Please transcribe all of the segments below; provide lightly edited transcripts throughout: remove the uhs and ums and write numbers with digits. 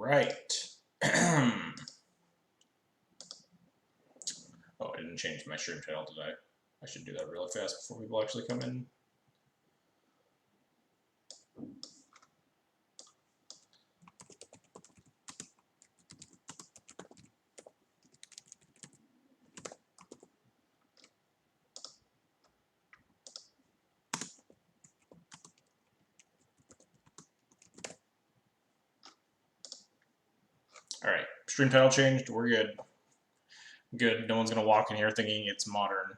right. Oh, I didn't change my stream title, did I? I should do that really fast before people actually come in. All right, stream title changed. We're good. Good. No one's gonna walk in here thinking it's modern.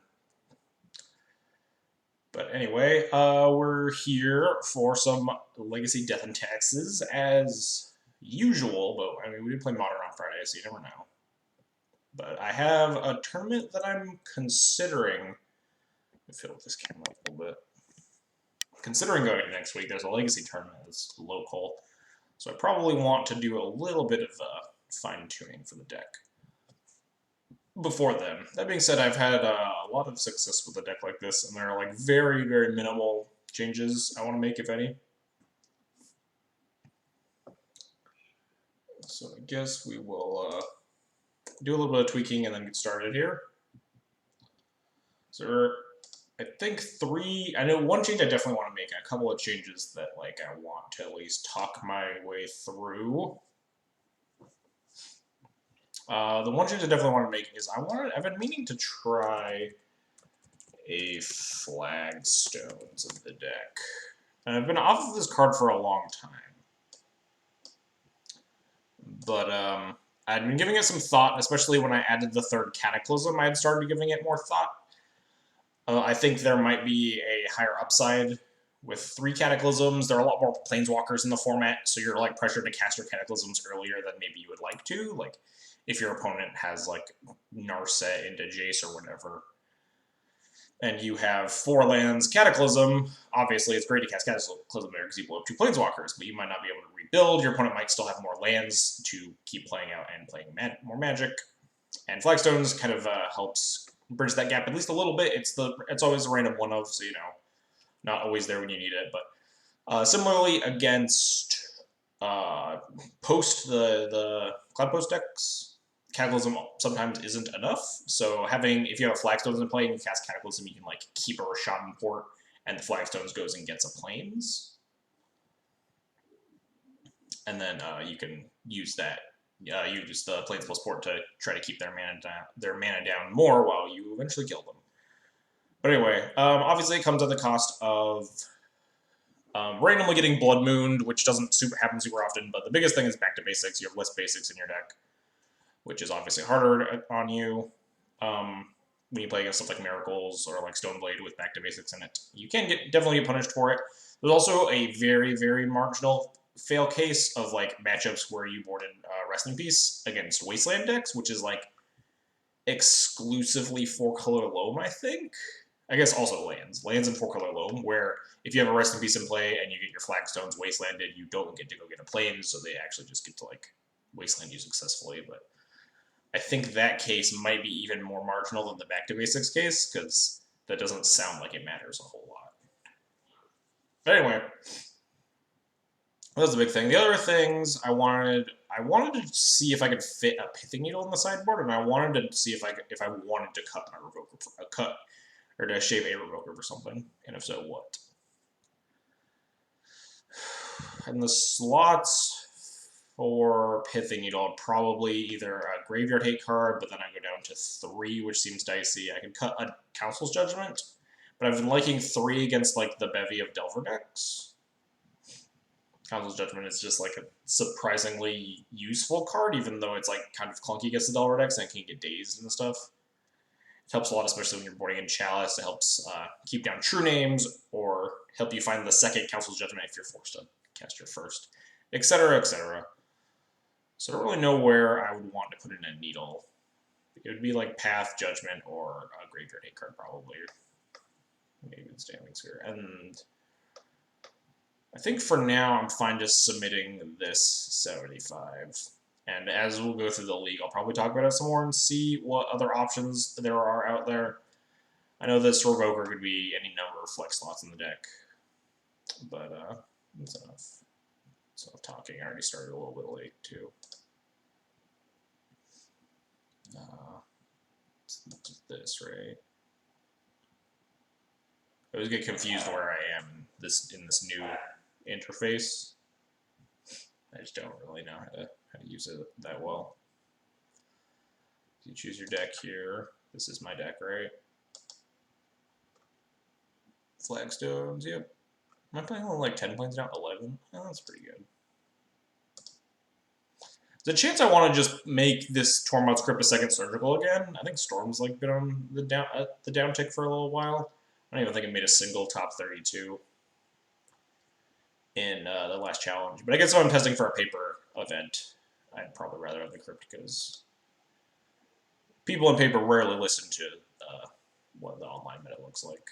But anyway, we're here for some Legacy Death and Taxes as usual. But I mean, we did play modern on Friday, so you never know. But I have a tournament that I'm considering. Let me fill this camera up a little bit. Considering going to next week, there's a Legacy tournament that's local, so I probably want to do a little bit of fine-tuning for the deck before then. That being said, I've had a lot of success with a deck like this, and there are like very, very minimal changes I want to make, if any. So I guess we will do a little bit of tweaking and then get started here. So I think I know one change I definitely want to make, a couple of changes that like I want to at least talk my way through. The one change I definitely want to make is I've been meaning to try a Flagstones of the deck. And I've been off of this card for a long time. But I'd been giving it some thought, especially when I added the third Cataclysm. I had started giving it more thought. I think there might be a higher upside with 3 Cataclysms. There are a lot more Planeswalkers in the format, so you're like pressured to cast your Cataclysms earlier than maybe you would like to. Like, if your opponent has like Narset into Jace or whatever, and you have 4 lands Cataclysm, obviously it's great to cast Cataclysm there because you blow up 2 Planeswalkers, but you might not be able to rebuild. Your opponent might still have more lands to keep playing out and playing more Magic. And Flagstones kind of helps bridge that gap at least a little bit. It's always a random one of, so you know, not always there when you need it. But similarly against post the Cloud Post decks, Cataclysm sometimes isn't enough. So if you have a Flagstones in play and you cast Cataclysm, you can like keep a Rashad in port, and the Flagstones goes and gets a Plains, and then you can use that. Use the Plains plus port to try to keep their mana down more while you eventually kill them. But anyway, obviously it comes at the cost of randomly getting Blood Mooned, which doesn't happen super often, but the biggest thing is back to basics. You have less basics in your deck, which is obviously harder on you when you play against stuff like Miracles or like Stoneblade with back to basics in it. You can definitely get punished for it. There's also a very, very marginal fail case of like matchups where you boarded Rest in Peace against Wasteland decks, which is like exclusively 4-color loam, I think. I guess also lands and 4-color loam, where if you have a Rest in Peace in play and you get your Flagstones wastelanded, you don't get to go get a plane, so they actually just get to like wasteland you successfully. But I think that case might be even more marginal than the back to basics case, because that doesn't sound like it matters a whole lot. But anyway, that was the big thing. The other things I wanted to see if I could fit a Pithing Needle in the sideboard, and I wanted to see if I wanted to cut my Revoker or to shave a Revoker for something, and if so, what? And the slots for Pithing Needle, probably either a Graveyard Hate card, but then I go down to 3, which seems dicey. I could cut a Council's Judgment, but I've been liking 3 against like the bevy of Delver decks. Council's Judgment is just like a surprisingly useful card, even though it's like kind of clunky against the Delver decks and it can get dazed and stuff. It helps a lot, especially when you're boarding in Chalice. It helps keep down True Names or help you find the second Council's Judgment if you're forced to cast your first, etc., etc. So I don't really know where I would want to put in a Needle. It would be like Path, Judgment, or a Graveyard Hate card probably. Maybe the Standing Sphere. And I think for now I'm fine just submitting this 75. And as we'll go through the league, I'll probably talk about it some more and see what other options there are out there. I know this Revoker could be any number of flex slots in the deck, but that's enough. So talking, I already started a little bit late too. It's this, right? I always get confused where I am in this new interface. I just don't really know how to use it that well. You choose your deck here. This is my deck, right? Flagstones, yep. Am I playing only like 10 planes now? 11? Oh, that's pretty good. There's a chance I want to just make this Tormod's Crypt a second surgical again. I think Storm's like been on the downtick for a little while. I don't even think it made a single top 32 in the last challenge. But I guess if I'm testing for a paper event, I'd probably rather have the Crypt because people in paper rarely listen to what the online meta looks like.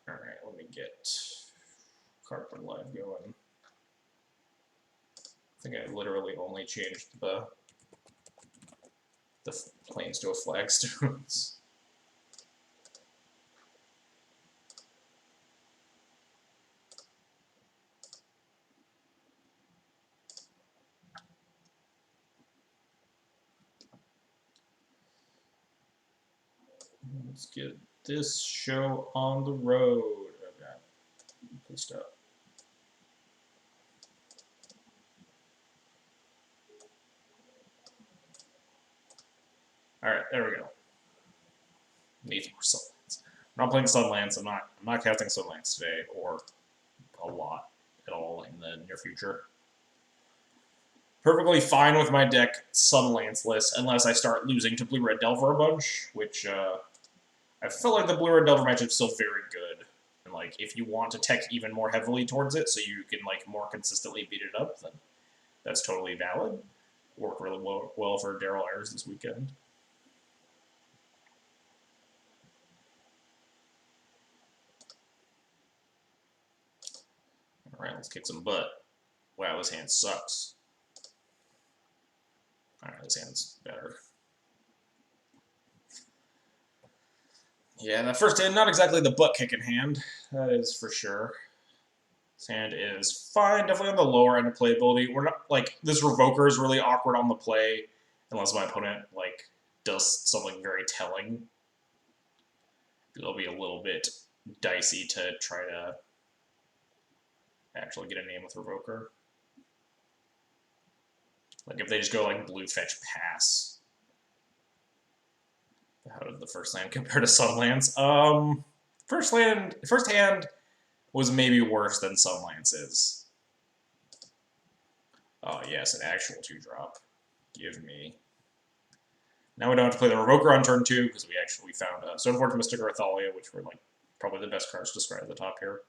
Alright, let me get Cardboard Live going. I think I literally only changed the planes to a flagstones. Let's get this show on the road. Okay. Good stuff. Alright, there we go. Need more Sunlands. I'm not playing Sunlands, I'm not casting Sunlands today, or a lot at all in the near future. Perfectly fine with my deck Sunlands list, unless I start losing to Blue-Red Delver a bunch, which I feel like the Blue-Red Delver matchup is still very good. And like, if you want to tech even more heavily towards it, so you can like more consistently beat it up, then that's totally valid. Worked really well for Daryl Ayers this weekend. Alright, let's kick some butt. Wow, this hand sucks. Alright, this hand's better. Yeah, that first hand, not exactly the butt-kicking hand. That is for sure. This hand is fine, definitely on the lower end of playability. We're not, like, this Revoker is really awkward on the play, unless my opponent, like, does something very telling. It'll be a little bit dicey to try to actually get a name with Revoker. Like, if they just go, like, blue fetch pass. How did the first land compare to Sunlands? First hand was maybe worse than Sunlands is. Oh, yes, an actual 2-drop. Give me. Now we don't have to play the Revoker on turn 2, because we actually found Stoneforge, Mystic, or Athalia, which were, like, probably the best cards to describe at the top here.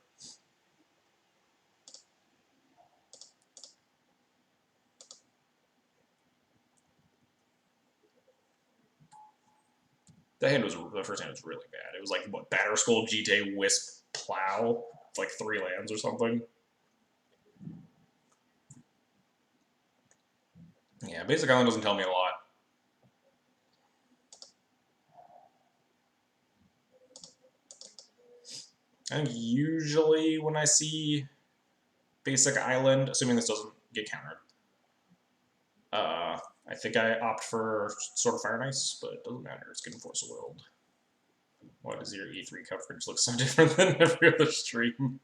The first hand was really bad. It was like, what, Batterskull, GTA, Wisp, Plow? Like 3 lands or something. Yeah, Basic Island doesn't tell me a lot. I think usually when I see Basic Island, assuming this doesn't get countered, I think I opt for Sword of Fire and Ice, but it doesn't matter. It's going to Force a World. Why does your E3 coverage look so different than every other stream?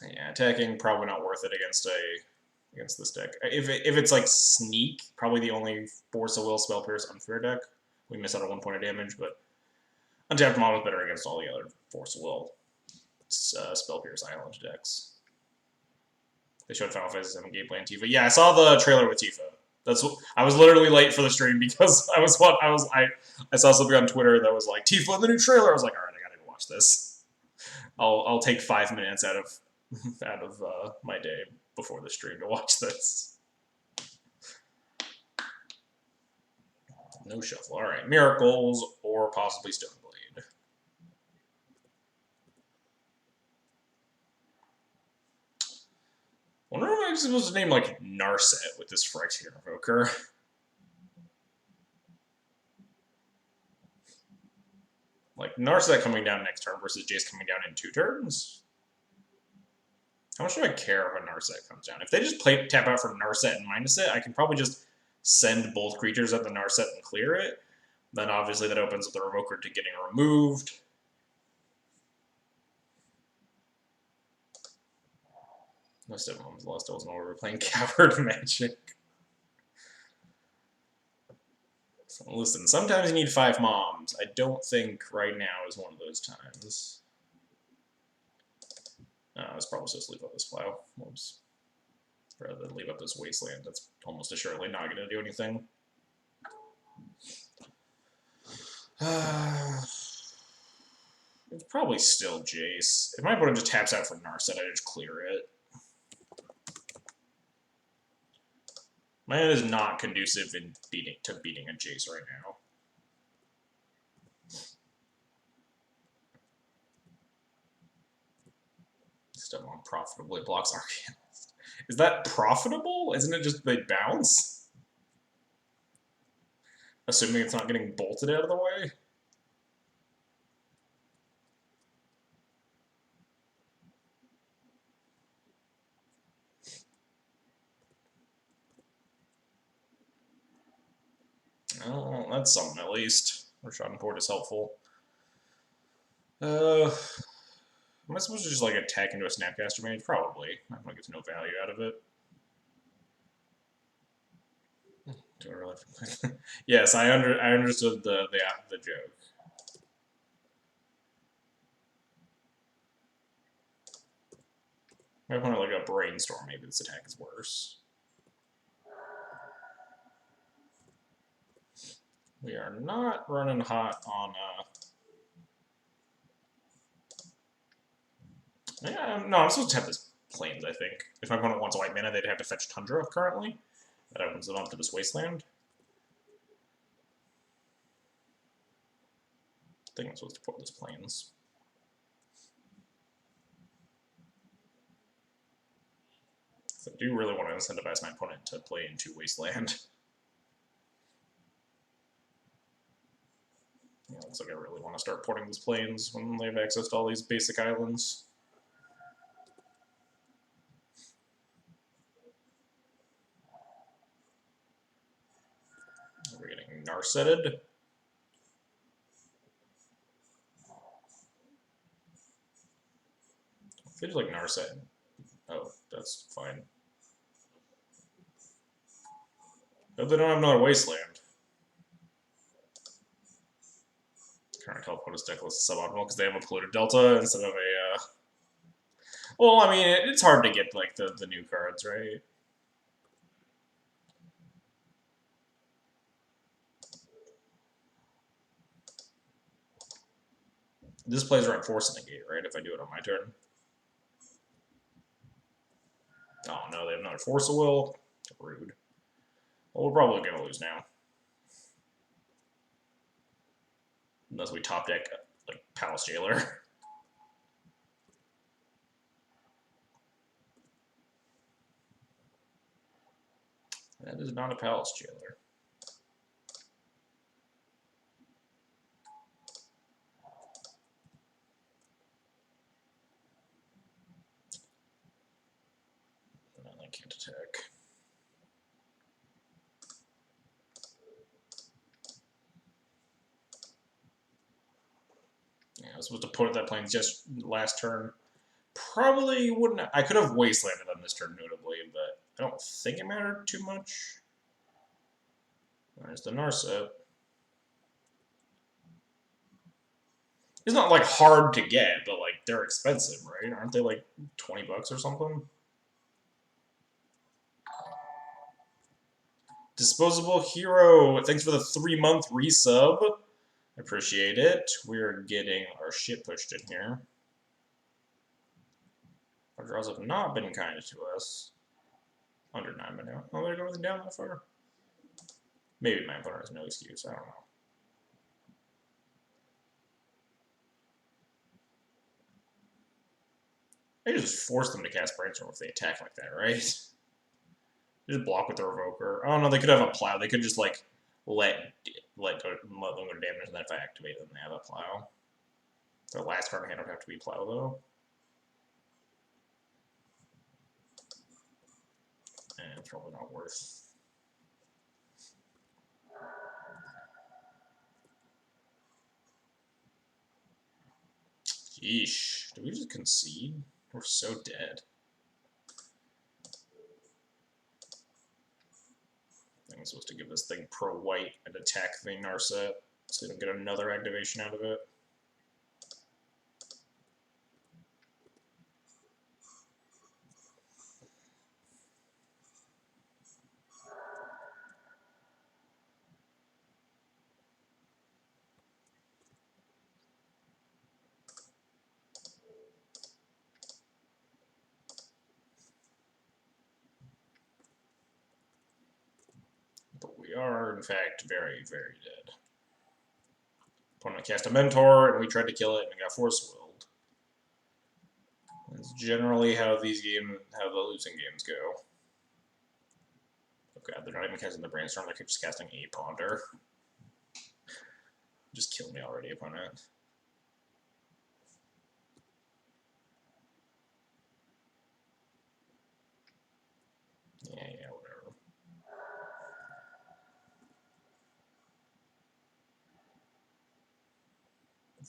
Yeah, attacking probably not worth it against this deck. If it's like Sneak, probably the only Force of Will, Spell Pierce, Unfair deck. We miss out on 1 point of damage, but Untapped Mono is better against all the other Force of Will, Spell Pierce Island decks. They showed Final Fantasy 7 gameplay on Tifa. Yeah, I saw the trailer with Tifa. I was literally late for the stream because I saw something on Twitter that was like Tifa in the new trailer. I was like, all right, I gotta go watch this. I'll take 5 minutes out of my day before the stream to watch this. No shuffle. All right, Miracles or possibly Stoneblade. I wonder if I'm supposed to name like Narset with this Phyrexian Revoker. Like, Narset coming down next turn versus Jace coming down in 2 turns? How much do I care if a Narset comes down? If they just tap out for Narset and minus it, I can probably just send both creatures at the Narset and clear it. Then obviously that opens up the Revoker to getting removed. Most of them lost when we were playing Coward Magic. So listen, sometimes you need 5 moms. I don't think right now is one of those times. I was probably supposed to leave up this plow. Whoops. Rather than leave up this wasteland, that's almost assuredly not going to do anything. It's probably still Jace. If my opponent just taps out for Narset, I just clear it. My hand is not conducive in beating a Jace right now. Still unprofitably blocks Arcanist. Is that profitable? Isn't it just they bounce? Assuming it's not getting bolted out of the way? Oh, that's something at least. Rashad Port is helpful. Am I supposed to just like attack into a Snapcaster Mage? Probably. I'm gonna get no value out of it. Do I really? Yes, I understood the joke. I want to like a brainstorm. Maybe this attack is worse. We are not running hot on. Yeah, no, I'm supposed to have this Plains. I think if my opponent wants white mana, they'd have to fetch Tundra currently. That opens them up to this Wasteland. I think I'm supposed to put this Plains. So I do really want to incentivize my opponent to play into Wasteland. Yeah, looks like I really want to start porting these Plains when they have access to all these basic islands. We're getting Narsetted. Feels like Narset. Oh, that's fine. Hope they don't have another Wasteland. Current Teleporter's deck list is suboptimal because they have a polluted Delta instead of a. Well, I mean, it's hard to get like the new cards, right? This plays around Force in the Gate, right? If I do it on my turn. Oh no, they have another Force of Will. Rude. Well, we're probably gonna lose now. Unless we top deck like Palace Jailer. That is not a Palace Jailer. I can't attack. Yeah, I was supposed to put that Plains just last turn. Probably wouldn't. I could have Wastelanded on this turn, notably, but I don't think it mattered too much. There's the Narset. It's not like hard to get, but like they're expensive, right? Aren't they like $20 or something? Disposable Hero, thanks for the 3-month resub. Appreciate it. We're getting our shit pushed in here. Our draws have not been kind to us. Under 9 by now. Oh, they're going down that far? Maybe my opponent has no excuse. I don't know. I just force them to cast Brainstorm if they attack like that, right? They just block with the Revoker. Oh no, they could have a Plow. They could just like let them go to damage, and then if I activate them, they have a Plow. The last card in hand would have to be Plow, though. And it's probably not worth. Yeesh. Did we just concede? We're so dead. I'm supposed to give this thing pro white and attack the Narset so they don't get another activation out of it. But we are, in fact, very, very dead. Opponent cast a Mentor, and we tried to kill it, and it got Force Willed. That's generally how the losing games go. Oh god, they're not even casting the Brainstorm, they're just casting a Ponder. Just kill me already, opponent. Yeah, whatever.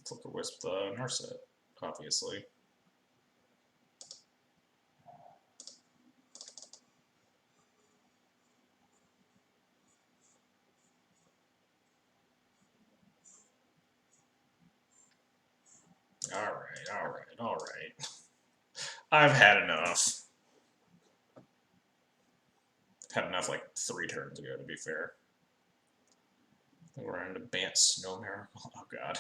Flicker Wisp the Narset, obviously. Alright. I've had enough. Had enough like 3 turns ago, to be fair. I think we're into Bant Snow Miracle. Oh god.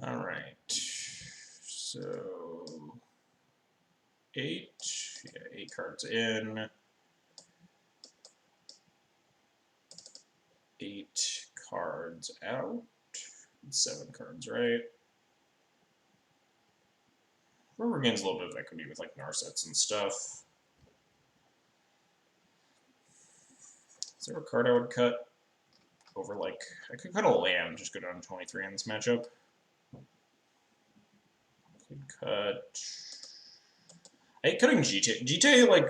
Alright. So 8. Yeah, 8 cards in. 8 cards out. 7 cards, right? River gains a little bit of equity with like Narsets and stuff. Is there a card I would cut over like I could cut a land, just go down to 23 in this matchup. Could cut. I hate cutting GTA. GTA like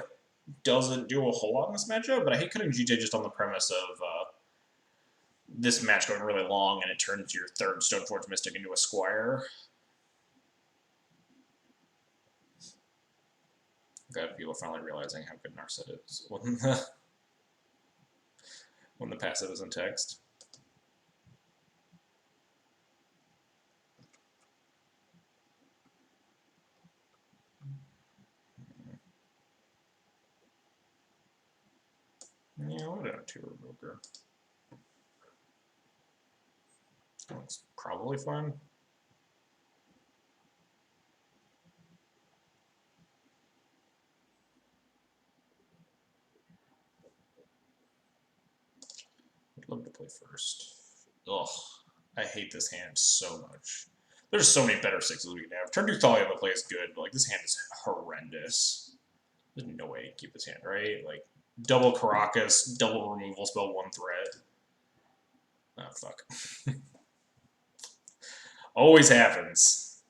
doesn't do a whole lot in this matchup, but I hate cutting GTA just on the premise of this match going really long and it turns your 3rd Stoneforge Mystic into a Squire. Glad people are finally realizing how good Narset is when the passive is in text. Yeah, what about a 2 Revoker? That's probably fine. I'd love to play first. Ugh, I hate this hand so much. There's so many better 6s we can have. Turn 2 Thalia the play is good, but like this hand is horrendous. There's no way to keep this hand, right? Like double Caracas, double removal spell, 1 threat. Oh fuck. Always happens.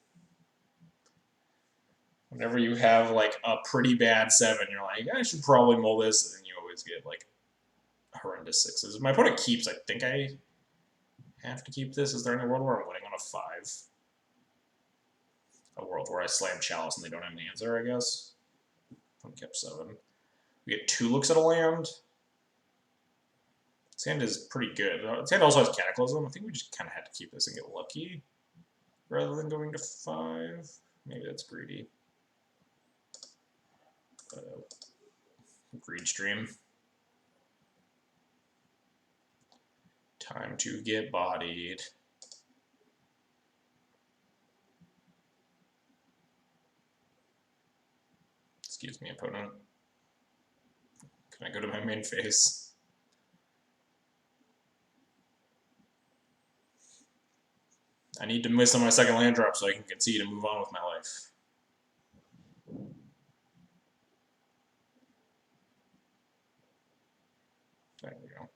Whenever you have like a pretty bad 7, you're like, I should probably mull this, and then you always get like horrendous 6s. If my opponent keeps, I think I have to keep this. Is there any world where I'm winning on a 5? A world where I slam Chalice and they don't have an answer, I guess. I kept 7. We get 2 looks at a land. This hand is pretty good. This hand also has Cataclysm. I think we just kind of had to keep this and get lucky rather than going to 5. Maybe that's greedy. Greed stream. Time to get bodied. Excuse me, opponent. Can I go to my main phase? I need to miss on my 2nd land drop so I can concede and move on with my life. There we go.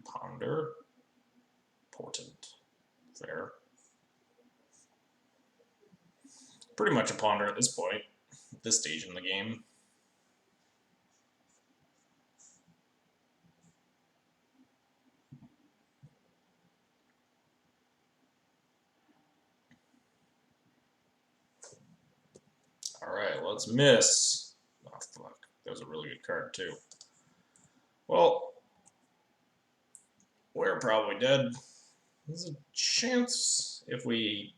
Ponder. Portent. Fair. Pretty much a ponder at this point, at this stage in the game. Alright, let's miss. Oh, fuck. That was a really good card, too. Well, we're probably dead. There's a chance if we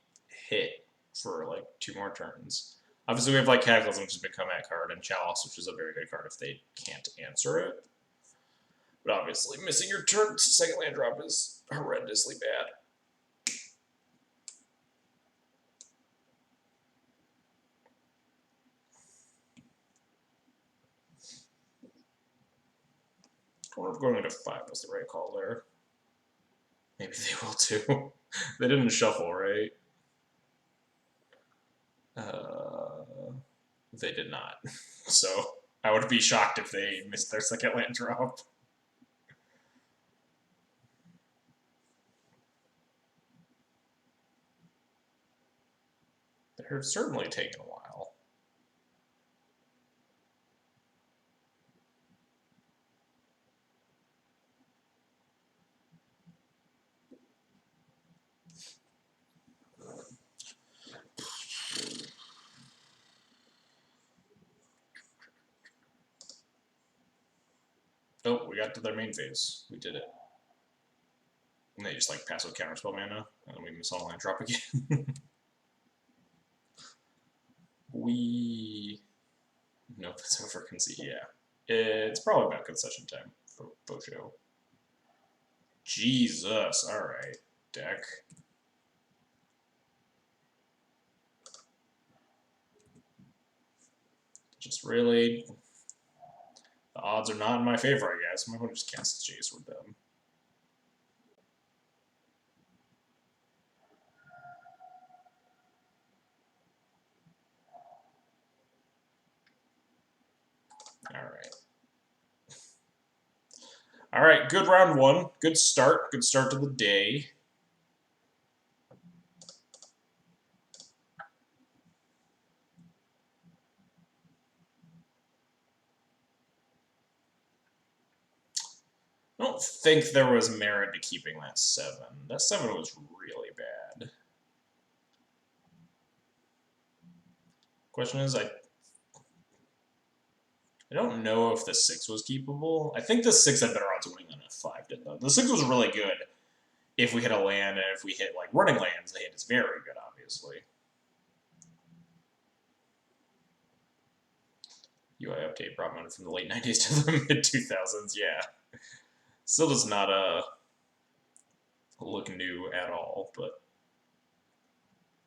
hit for, like, 2 more turns. Obviously, we have, like, Cataclysm, which has been combat card, and Chalice, which is a very good card if they can't answer it. But obviously, missing your turn second land drop is horrendously bad. I wonder if going into 5 was the right call there. Maybe they will too. They didn't shuffle, right? They did not. So I would be shocked if they missed their second land drop. They're certainly taking a while. Oh, we got to their main phase. We did it. And they just like pass with counterspell mana, and then we miss all land drop again. We no, that's over concede. Yeah, it's probably about concession time for Bojo. Jesus. All right, deck. Just really, the odds are not in my favor, I guess. I'm going to just cast Jace with them. All right, good round 1. Good start. Good start to the day. I don't think there was merit to keeping that 7. That 7 was really bad. Question is, I don't know if the 6 was keepable. I think the 6 had better odds of winning than a 5 did, though. The 6 was really good if we hit a land, and if we hit, like, running lands, the hit is very good, obviously. UI update brought money from the late 90s to the mid-2000s, yeah. Still does not look new at all, but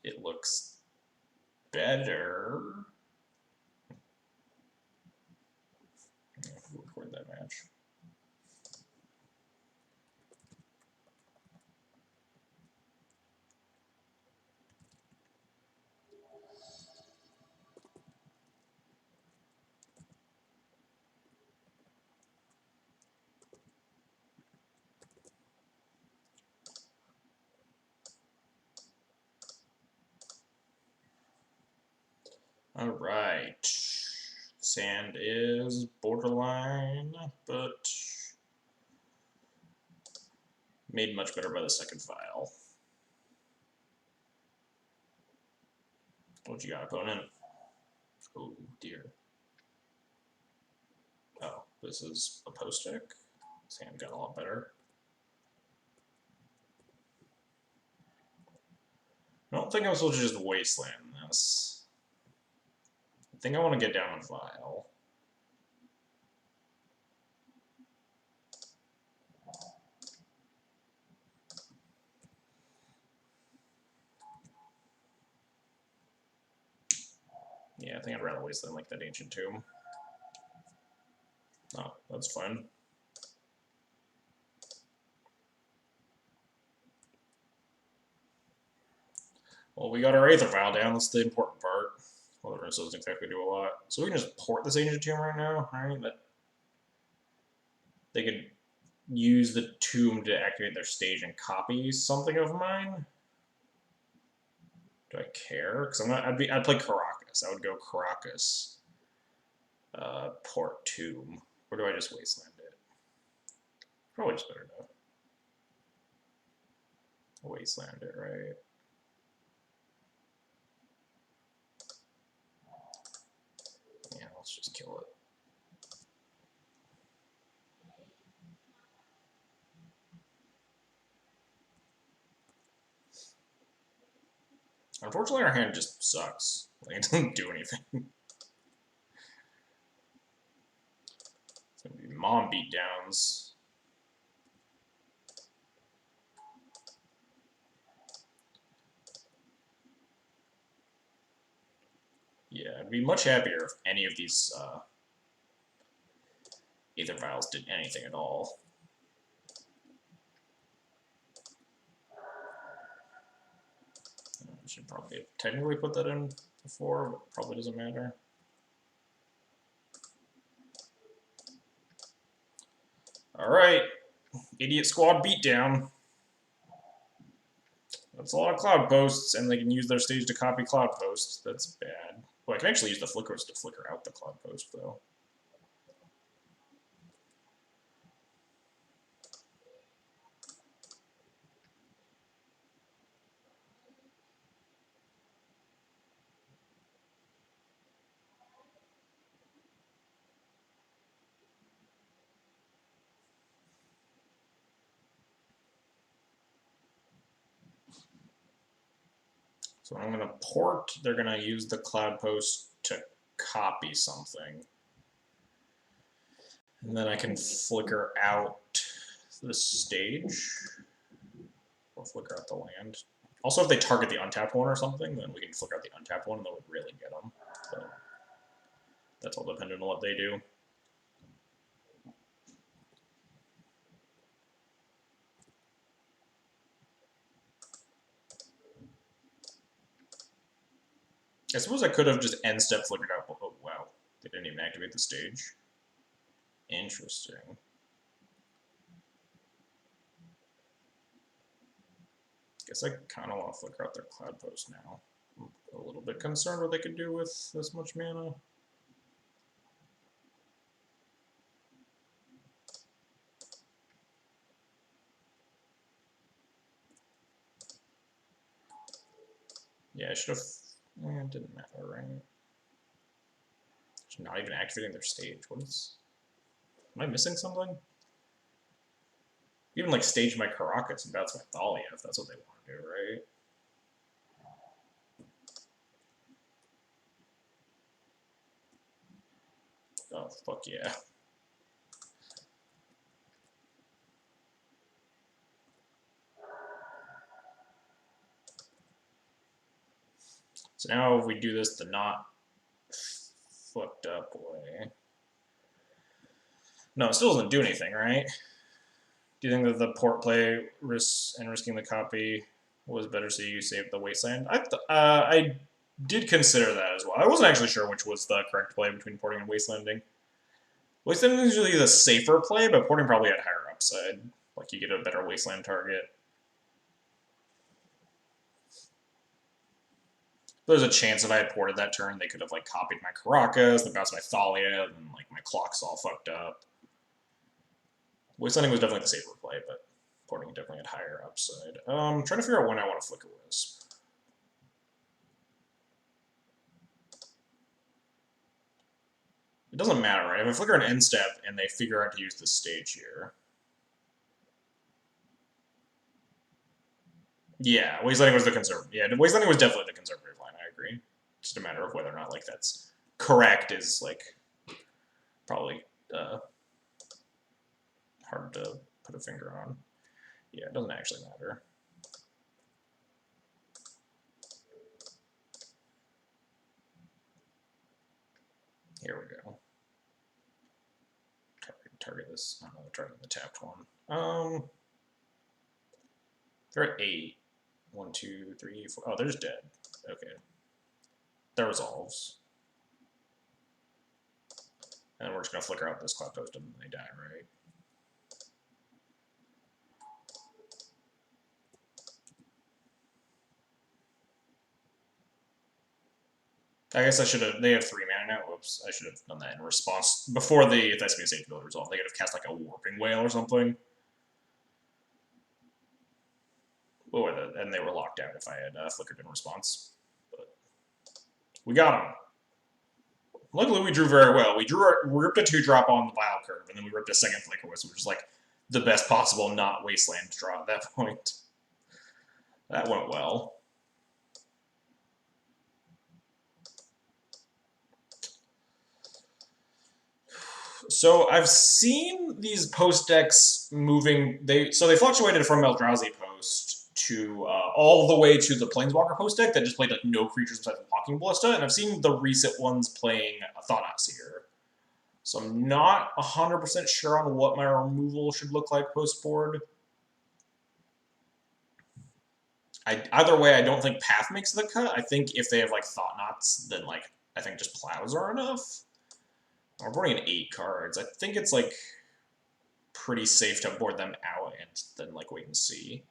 it looks better. We'll record that match. All right. Sand is borderline, but made much better by the second file. What you got, opponent? Oh, dear. Oh, this is a post deck. Sand got a lot better. I don't think I'm supposed to just wasteland this. I think I want to get down a vial. Yeah, I think I'd rather wasteland like that Ancient Tomb. Oh, that's fine. Well, we got our Aether Vial down. That's the important part. Well, the rest doesn't exactly do a lot. So we can just port this Ancient Tomb right now, right? But they could use the tomb to activate their stage and copy something of mine. Do I care? Because I'd play Caracas. I would go Caracas, Port Tomb. Or do I just Wasteland it? Probably just better to Wasteland it, right? Yeah, let's just kill it. Unfortunately, our hand just sucks. Like, it doesn't do anything. It's gonna be mom beatdowns. Yeah, I'd be much happier if any of these Aether Vials did anything at all. I should probably technically put that in before, but probably doesn't matter. Alright, Idiot Squad beatdown. That's a lot of cloud posts, and they can use their stage to copy cloud posts. That's bad. Well, I can actually use the flickers to flicker out the cloud post, though. So I'm going to port, they're going to use the cloud post to copy something. And then I can flicker out the stage, or flicker out the land. Also, if they target the untapped one or something, then we can flicker out the untapped one and that would really get them. But that's all dependent on what they do. I suppose I could have just end step flickered out. Oh, wow. They didn't even activate the stage. Interesting. Guess I kind of want to flicker out their cloud post now. I'm a little bit concerned what they could do with this much mana. Yeah, I should have. It didn't matter, right? Not even activating their stage. What is? Am I missing something? Even like stage my Caracas and bounce my Thalia if that's what they want to do, right? Oh, fuck yeah. So now if we do this the not fucked up way. No, it still doesn't do anything, right? Do you think that the port play risking the copy was better so you saved the Wasteland? I did consider that as well. I wasn't actually sure which was the correct play between porting and Wastelanding. Wastelanding is usually the safer play, but porting probably had higher upside. Like, you get a better Wasteland target. There's a chance if I had ported that turn, they could have, like, copied my Caracas, then bounced my Thalia, and, like, my clock's all fucked up. Wastelanding was definitely the safer play, but porting definitely had higher upside. Trying to figure out when I want to flicker Wisp. It doesn't matter, right? If I flicker an end step and they figure out to use this stage here. Yeah, Wastelanding was the conservative. Yeah, Wastelanding was definitely the conservative line, I agree. Just a matter of whether or not, like, that's correct is, like, probably hard to put a finger on. Yeah, it doesn't actually matter. Here we go. Target this. I don't know, target the tapped one. They're at 8. 1, 2, 3, 4. Oh, they're just dead. Okay. That resolves. And then we're just gonna flicker out this cloud post and they die, right? I guess I should have. They have 3 mana now. Whoops! I should have done that in response before the Thespian Sage Builder resolve. They could have cast like a Warping Whale or something. Oh, and they were locked out if I had flickered in response. But we got them. Luckily, we drew very well. We ripped a 2-drop on the Vile Curve, and then we ripped a second Flicker Wisp, which is like the best possible not Wasteland draw at that point. That went well. So I've seen these post decks moving. They fluctuated from Eldrazi post to all the way to the Planeswalker post deck that just played like no creatures besides Walking Ballista, and I've seen the recent ones playing Thought-Knot Seer. So I'm not 100% sure on what my removal should look like post board. Either way, I don't think Path makes the cut. I think if they have like Thought-Knots, then like I think just Plows are enough. We're boarding in 8 cards. I think it's like pretty safe to board them out and then like wait and see.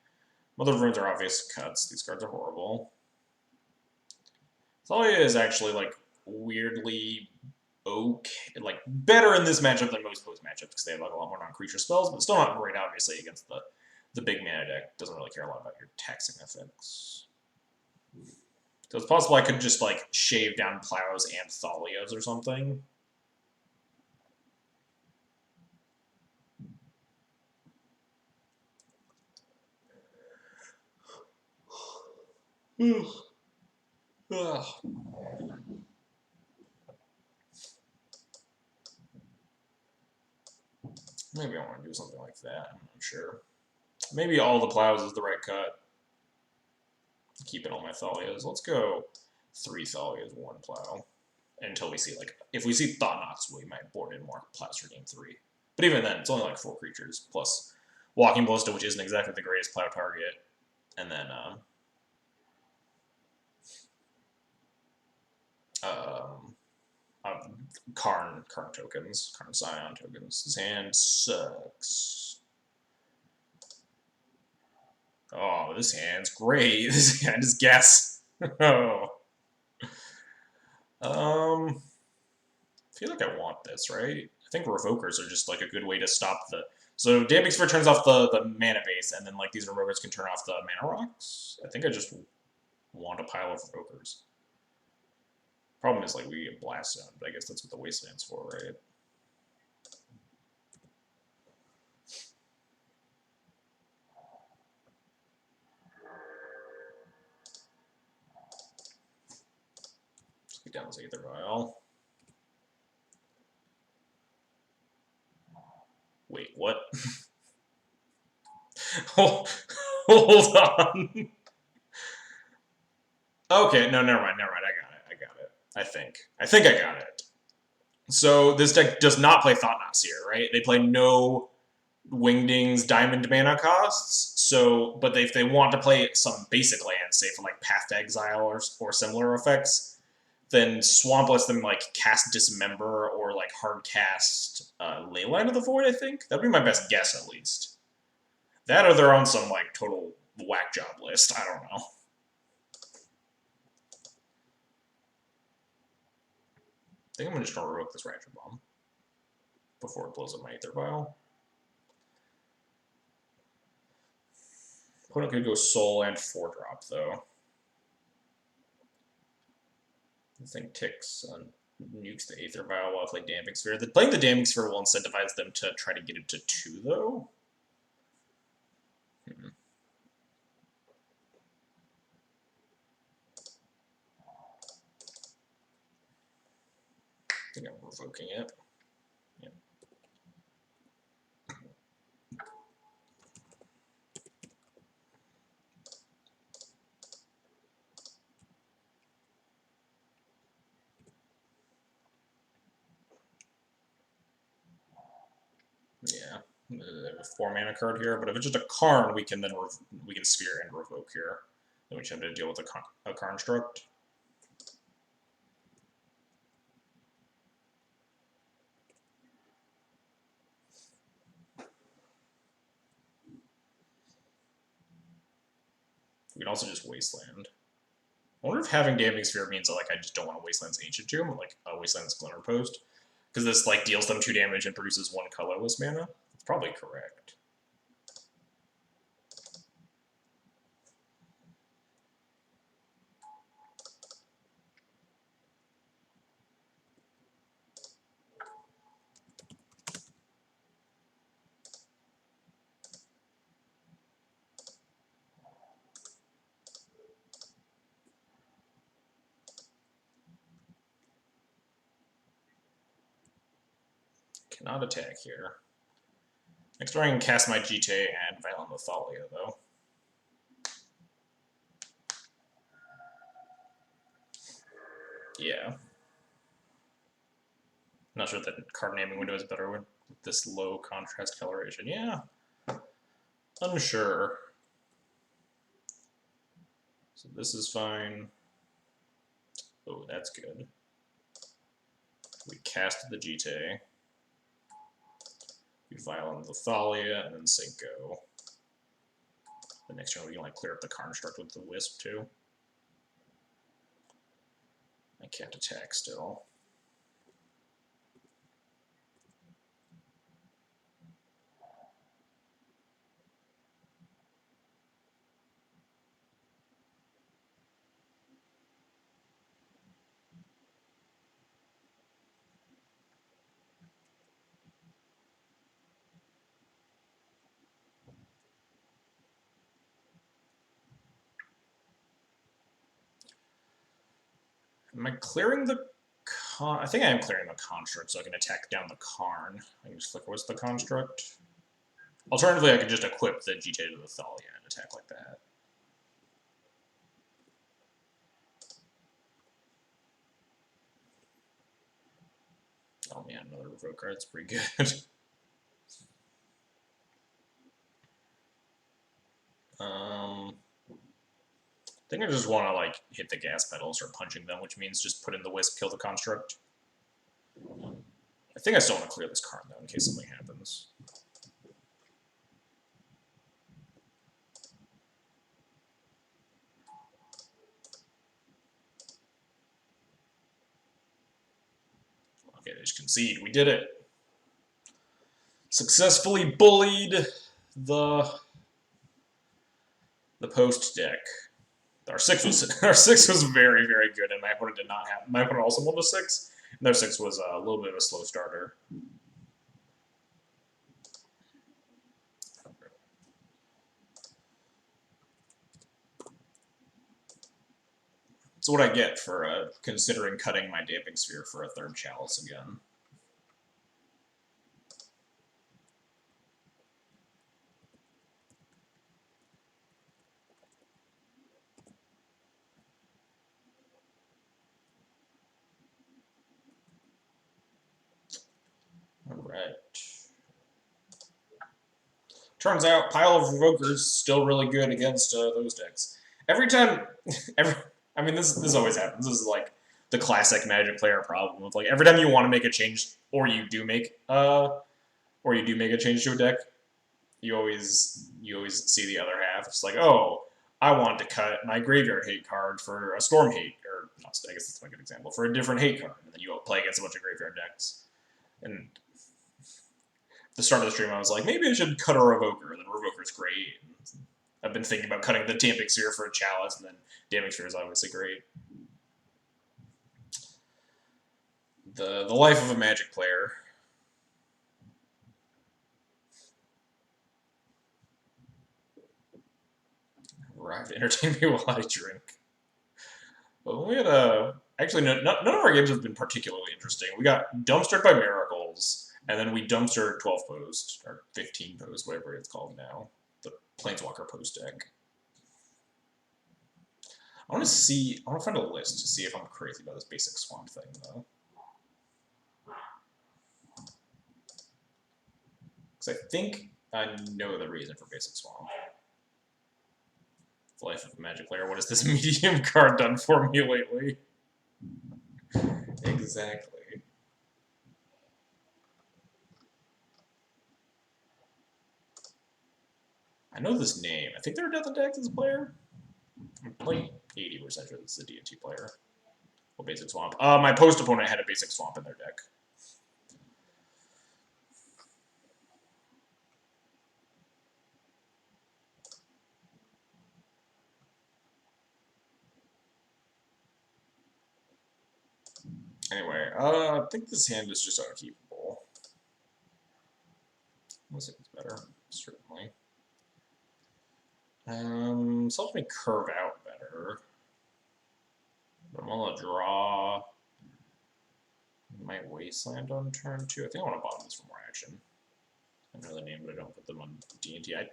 Mother of Runes are obvious cuts. These cards are horrible. Thalia is actually like weirdly okay, like better in this matchup than most post matchups because they have like a lot more non-creature spells, but still not great obviously against the big mana deck. Doesn't really care a lot about your taxing effects. So it's possible I could just like shave down Plows and Thalias or something. Maybe I want to do something like that. I'm not sure. Maybe all the Plows is the right cut. Keeping all my Thalias. Let's go 3 Thalias, 1 Plow. Until we see, like, if we see Thought-Knots, we might board in more Plows for game 3. But even then, it's only like 4 creatures, plus Walking Ballista, which isn't exactly the greatest Plow target. And then, Karn tokens, Karn Scion tokens. This hand sucks. Oh, this hand's great. This hand is guess. Oh. I feel like I want this, right? I think Revokers are just like a good way to stop the... So Damping Sphere turns off the mana base, and then like these Revokers can turn off the mana rocks. I think I just want a pile of Revokers. Problem is, like, we get Blast Zone, but I guess that's what the Wasteland's for, right? Let's get down this Aether Vial. Wait, what? Hold on. Okay, no, never mind. I got it. I think I got it. So this deck does not play Thought-Knot Seer, right? They play no Wingdings Diamond mana costs. So, but if they want to play some basic lands, say for like Path to Exile or similar effects, then Swamp lets them like cast Dismember or like hard cast Leyline of the Void. I think that'd be my best guess at least. That or they're on some like total whack job list. I don't know. I think I'm just gonna revoke this Rapture Bomb before it blows up my Aether Vial. Opponent could go Soul and 4-drop though. This thing ticks and nukes the Aether Vial while I play Damping Sphere. Playing the Damping Sphere will incentivize them to try to get it to 2 though. I think I'm revoking it. Yeah. Yeah, a 4-mana card here, but if it's just a Karn, we can Sphere and revoke here. Then we just have to deal with a Construct. We can also just Wasteland. I wonder if having Damning Sphere means that like I just don't want a Wasteland's Ancient Tomb, like a Wasteland's Glimmer Post, because this like deals them 2 damage and produces 1 colorless mana. It's probably correct. Cannot attack here. Next turn I can cast my GT and Violent Lethalia, though. Yeah. Not sure that card naming window is better with this low contrast coloration. Yeah. Unsure. So this is fine. Oh, that's good. We cast the GT. We Violent Lethalia, and then Cinco. The next turn we can like clear up the construct with the Wisp too. I can't attack still. Am I clearing the I think I am clearing the construct so I can attack down the Karn. I can just flicker what's the construct. Alternatively, I could just equip the GT to the Thalia and attack like that. Oh man, another revoke card. That's pretty good. I think I just want to like hit the gas pedal, start punching them, which means just put in the Wisp, kill the construct. I think I still want to clear this card though, in case something happens. Okay, they just concede. We did it. Successfully bullied the post deck. Our 6 was very, very good, and my opponent did not have. My opponent also rolled a 6, and their 6 was a little bit of a slow starter. That's what I get for considering cutting my Damping Sphere for a 3rd Chalice again. Alright. Turns out, Pile of Revokers still really good against those decks. Every time, I mean, this always happens. This is like the classic Magic player problem of like every time you want to make a change, or you do make a change to a deck, you always see the other half. It's like, oh, I want to cut my graveyard hate card for a storm hate, or not, I guess that's a good example, for a different hate card, and then you play against a bunch of graveyard decks. And at the start of the stream, I was like, maybe I should cut a Revoker, and then Revoker's great. And I've been thinking about cutting the Damping Sphere for a Chalice, and then Damping Sphere is obviously great. The life of a Magic player. Arrive to entertain me while I drink. Well, we had actually none of our games have been particularly interesting. We got dumpstered by Miracles, and then we dumpstered 12 Post, or 15 Post, whatever it's called now. The Planeswalker Post deck. I want to find a list to see if I'm crazy about this basic Swamp thing, though. Because I think I know the reason for basic Swamp. The life of a Magic player. What has this medium card done for me lately? Exactly. I know this name. I think they're Death and Tax as a player. like 80% sure this is a D&T player. Well, basic swamp. My post opponent had a basic swamp in their deck. Anyway, I think this hand is just unkeepable. Unless it's better, certainly. So helps me curve out better. But I'm gonna draw my Wasteland on turn 2. I think I want to bottom this for more action. I know the name, but I don't put them on D&T. I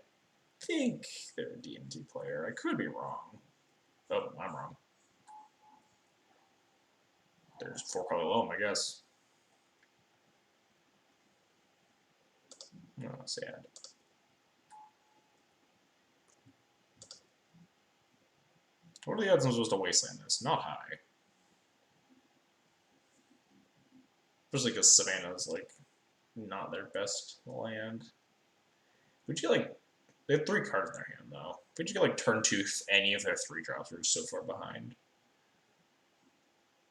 think they're a D&T player. I could be wrong. Oh, I'm wrong. There's 4-color loam, I guess. Oh, sad. What are the odds I'm supposed to Wasteland this? Not high. Especially because Savannah's, like, not their best land. Would you, like... They have 3 cards in their hand, though. Would you get, like, turn 2 any of their 3 drops are so far behind?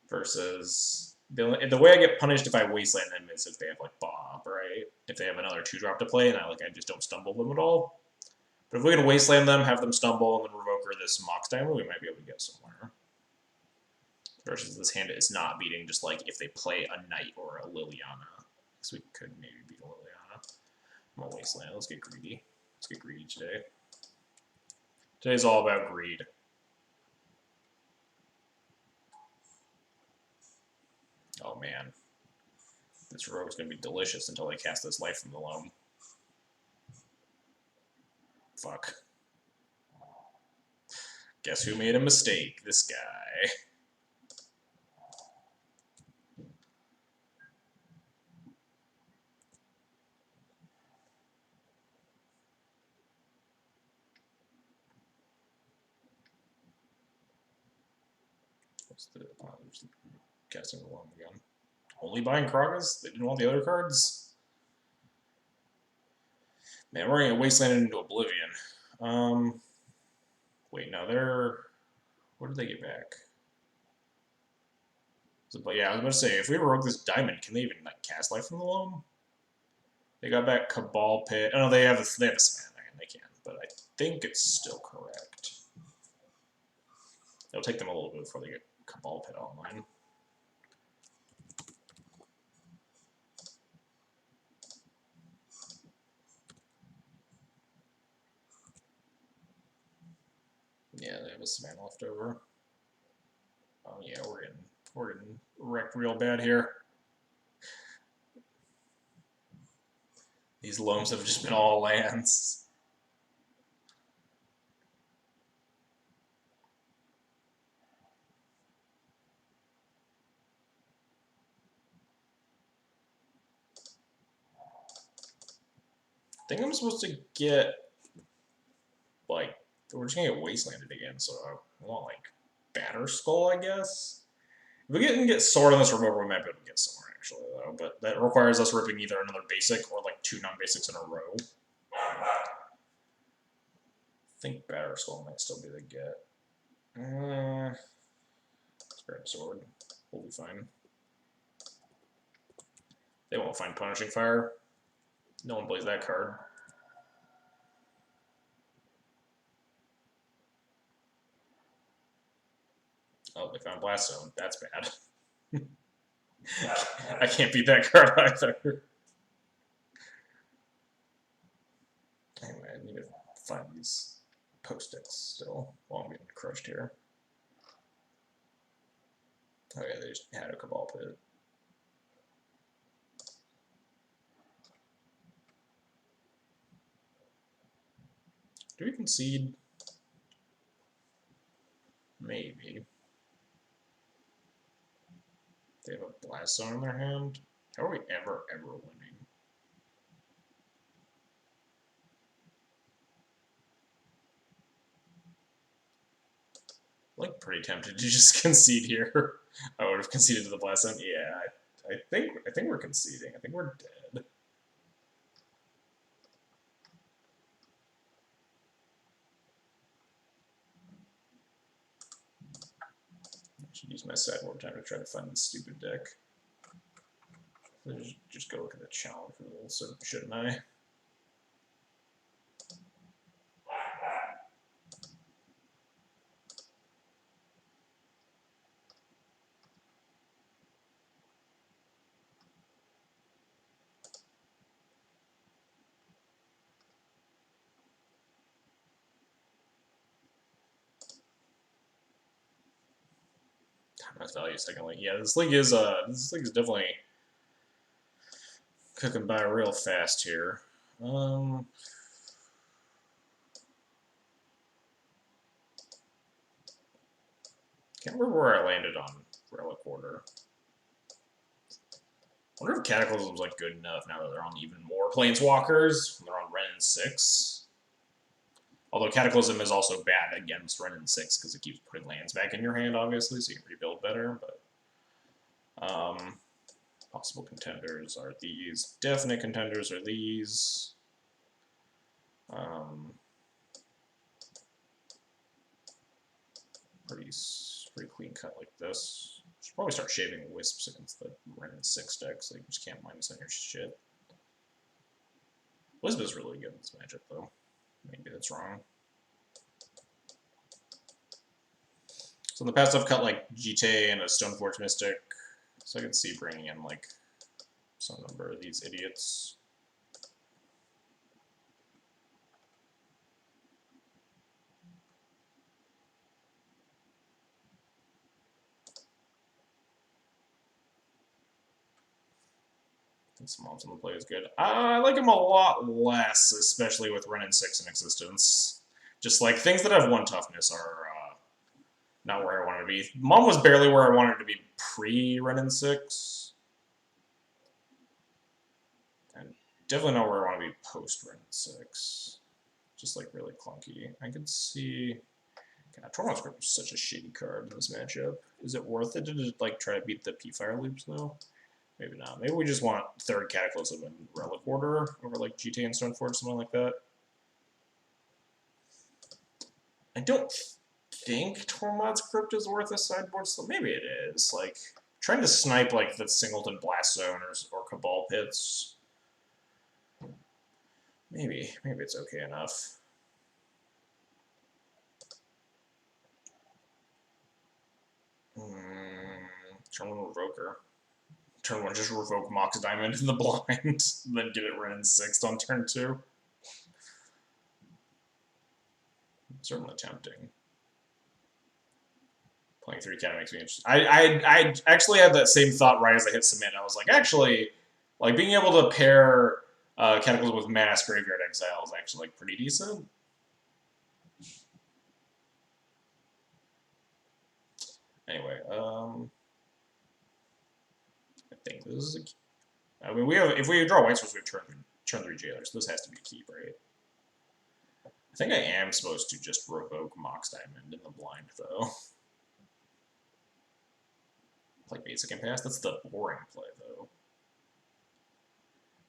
Versus... The way I get punished if I Wasteland them is if they have, like, Bob, right? If they have another 2-drop to play, and I just don't stumble them at all. But if we can Wasteland them, have them stumble, and then Revoker this Mox Diamond, we might be able to get somewhere. Versus this hand is not beating, just like if they play a Knight or a Liliana. Because we could maybe beat a Liliana. I'm gonna Wasteland. Let's get greedy. Let's get greedy today. Today's all about greed. Oh man. This rogue's gonna be delicious until they cast this Life from the Loam. Fuck. Guess who made a mistake? This guy. What's the... casting the Loam again. Only buying Kragas? They didn't want the other cards? Man, we're gonna Wasteland into Oblivion. Wait, no, they're... What did they get back? So, but yeah, I was about to say, if we rogue this Diamond, can they even like cast Life from the Loam? They got back Cabal Pit. Oh no, they have a Savannah hand. They can, but I think it's still correct. It'll take them a little bit before they get Cabal Pit online. Yeah, they have a Savannah left over. Oh yeah, we're getting wrecked real bad here. These loams have just been all lands. I think I'm supposed to get, like, we're just gonna get Wastelanded again, so I want, like, Batter Skull, I guess? If we can get Sword on this removal, we might be able to get somewhere, actually, though. But that requires us ripping either another basic or, like, 2 non-basics in a row. I think Batter Skull might still be the get. Let's grab Sword. We'll be fine. They won't find Punishing Fire. No one plays that card. Oh, they found Blast Zone. That's bad. I can't beat that card either. Anyway, I need to find these post-its still while I'm getting crushed here. Oh yeah, they just had a Cabal Pit. Do we concede? Maybe. They have a Blast Zone in their hand. How are we ever winning? Like pretty tempted to just concede here. I would have conceded to the Blast Zone. Yeah, I think we're conceding. I think we're dead. Should use my sideboard time to try to find this stupid deck. Just go look at the challenge rules, shouldn't I? Max value second league. Yeah, this league is definitely cooking by real fast here. Can't remember where I landed on Relic Order. I wonder if Cataclysm's like good enough now that they're on even more Planeswalkers. They're on Ren and 6. Although Cataclysm is also bad against Ren and 6 because it keeps putting lands back in your hand, obviously, so you can rebuild better. But possible contenders are these. Definite contenders are these. Pretty clean cut like this. Should probably start shaving Wisps against the Ren and 6 decks, so you just can't minus on your shit. Wisp is really good in this matchup, though. Maybe that's wrong. So in the past, I've cut like GT and a Stoneforge Mystic, so I can see bringing in like some number of these idiots. I think some mobs on the play is good. I like him a lot less, especially with Ren and 6 in existence. Just like things that have 1 toughness are not where I wanted to be. Mom was barely where I wanted to be pre-Ren and 6. And definitely not where I want to be post-Ren and 6. Just like really clunky. I could see... God, Tormod's Grip is such a shitty card in this matchup. Is it worth it to just like try to beat the P-Fire loops though? Maybe not. Maybe we just want 3rd Cataclysm and Relic Order over like GT and Stoneforge, something like that. I don't think Tormod's Crypt is worth a sideboard, so maybe it is. Like, trying to snipe like the Singleton Blast Zone or Cabal Pits. Maybe it's okay enough. Turn 1 Revoker. Turn 1 just revoke Mox Diamond in the blind, then get it Ren and 6 on turn 2. Certainly tempting. Playing 3 cat makes me interested. I actually had that same thought right as I hit submit. I was like, actually, like being able to pair Cataclysm with Mass Graveyard Exile is actually like pretty decent. Anyway, I think this is a key. I mean, if we draw White Source, we have turn 3 Jailers. So this has to be a keep, right? I think I am supposed to just revoke Mox Diamond in the blind, though. Play basic and pass? That's the boring play, though.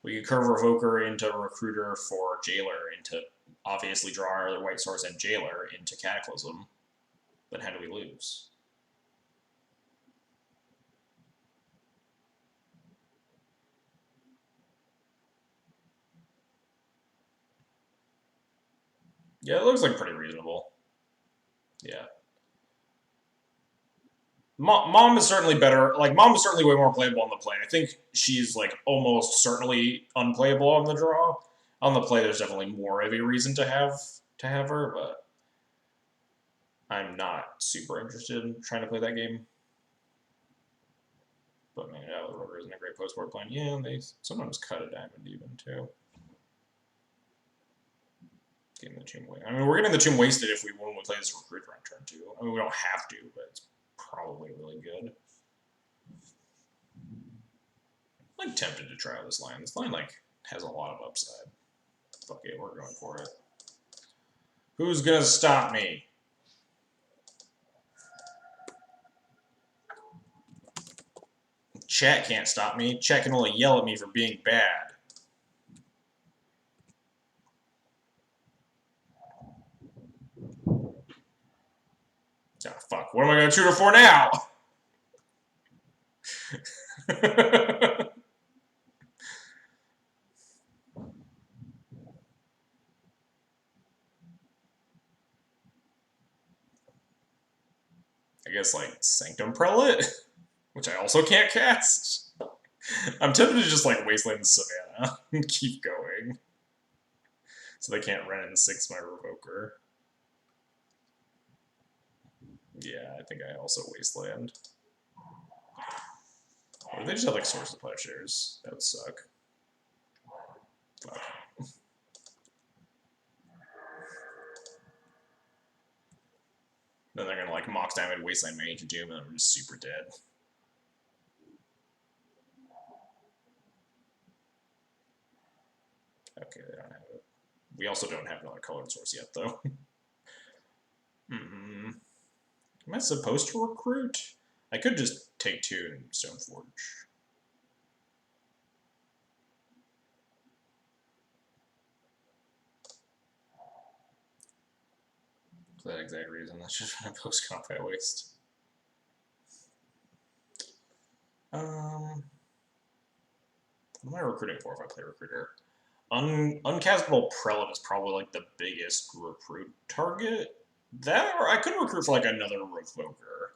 We could curve Revoker into Recruiter for Jailer into obviously draw our other White Source and Jailer into Cataclysm. Then how do we lose? Yeah, it looks like pretty reasonable. Yeah. Mom is certainly better. Like, Mom is certainly way more playable on the play. I think she's, like, almost certainly unplayable on the draw. On the play, there's definitely more of a reason to have her, but I'm not super interested in trying to play that game. But, man, yeah, the Rover isn't a great post-board plan. Yeah, they sometimes cut a diamond even, too. Getting the tomb wasted. I mean, we're getting the tomb wasted if we when we play this Recruiter on turn 2. I mean, we don't have to, but it's probably really good. I'm like, tempted to try this line. This line like has a lot of upside. Fuck it, we're going for it. Who's gonna stop me? Chat can't stop me. Chat can only yell at me for being bad. Oh, fuck. What am I gonna tutor for now? I guess, like, Sanctum Prelate, which I also can't cast. I'm tempted to just, like, Wasteland Savannah and keep going. So they can't run in 6 my Revoker. Yeah, I think I also Wasteland. Or do they just have, like, Source of Plowshares? That would suck. Fuck. Then they're gonna, like, Mox Diamond, Wasteland my Ancient Doom, and I'm just super dead. Okay, they don't have it. We also don't have another colored source yet, though. Am I supposed to recruit? I could just take 2 and Stoneforge. For that exact reason, that's just a post-combat waste. What am I recruiting for if I play Recruiter? Uncastable Prelate is probably, like, the biggest recruit target. That, or I could recruit for, like, another Revoker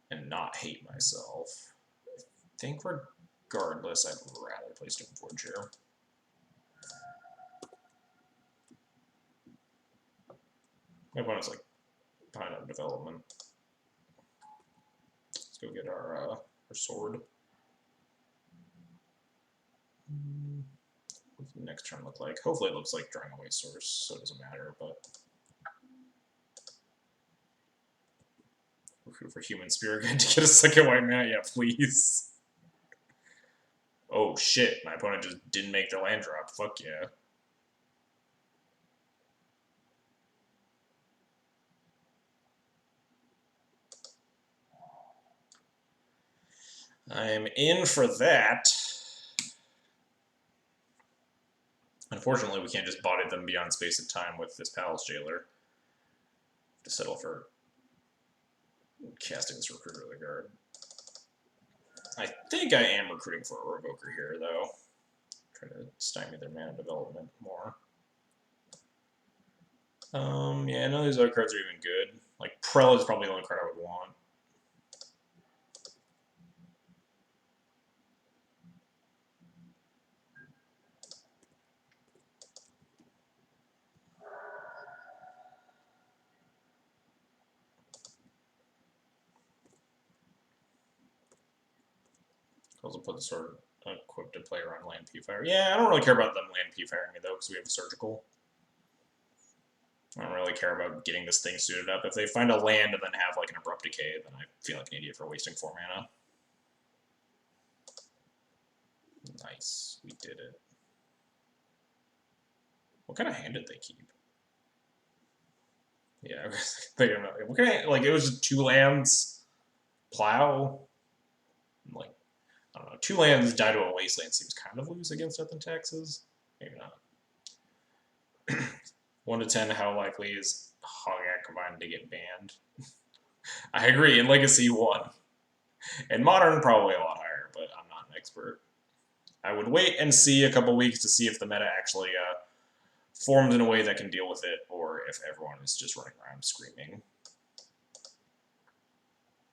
and not hate myself. I think regardless, I'd rather play Stoneforge here. My opponent's, like, behind on development. Let's go get our sword. What's the next turn look like? Hopefully it looks like drawing away source, so it doesn't matter, but... Recruit for Human Spirit Guide to get a second white mana? Yeah, please. Oh shit, my opponent just didn't make their land drop. Fuck yeah. I'm in for that. Unfortunately, we can't just body them beyond space and time with this Palace Jailer. To settle for casting this Recruiter of the Guard. I think I am recruiting for a Revoker here, though. Try to stymie their mana development more. Yeah, none of these other cards are even good. Like, Prelate is probably the only card I would want. Also put the sword equipped to play around land P-Fire. Yeah, I don't really care about them land P-Firing me, though, because we have a Surgical. I don't really care about getting this thing suited up. If they find a land and then have, like, an Abrupt Decay, then I feel like an idiot for wasting 4 mana. Nice. We did it. What kind of hand did they keep? Yeah, they don't know. What kind of, like, it was just 2 lands, Plow, like, I don't know, 2 lands die to a Wasteland seems kind of loose against Death and Taxes. Maybe not. 1 to 10, how likely is Hogak Combined to get banned? I agree, in Legacy 1. In Modern, probably a lot higher, but I'm not an expert. I would wait and see a couple weeks to see if the meta actually forms in a way that can deal with it, or if everyone is just running around screaming.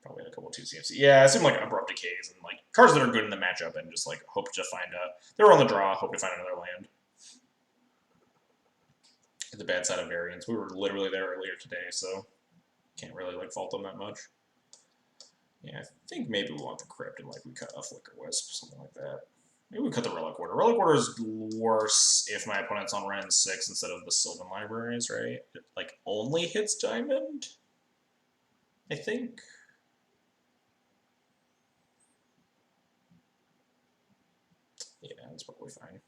Probably had a couple 2 CMC. Yeah, it seemed like Abrupt Decays and, like, cards that are good in the matchup and just, like, hope to find they were on the draw, hope to find another land. The bad side of variance. We were literally there earlier today, so can't really, like, fault them that much. Yeah, I think maybe we want the Crypt and, like, we cut a Flicker Wisp, something like that. Maybe we cut the Relic Order. Relic Order is worse if my opponent's on Ren 6 instead of the Sylvan Libraries, right? It, like, only hits Diamond? I think? Yeah, that's probably fine.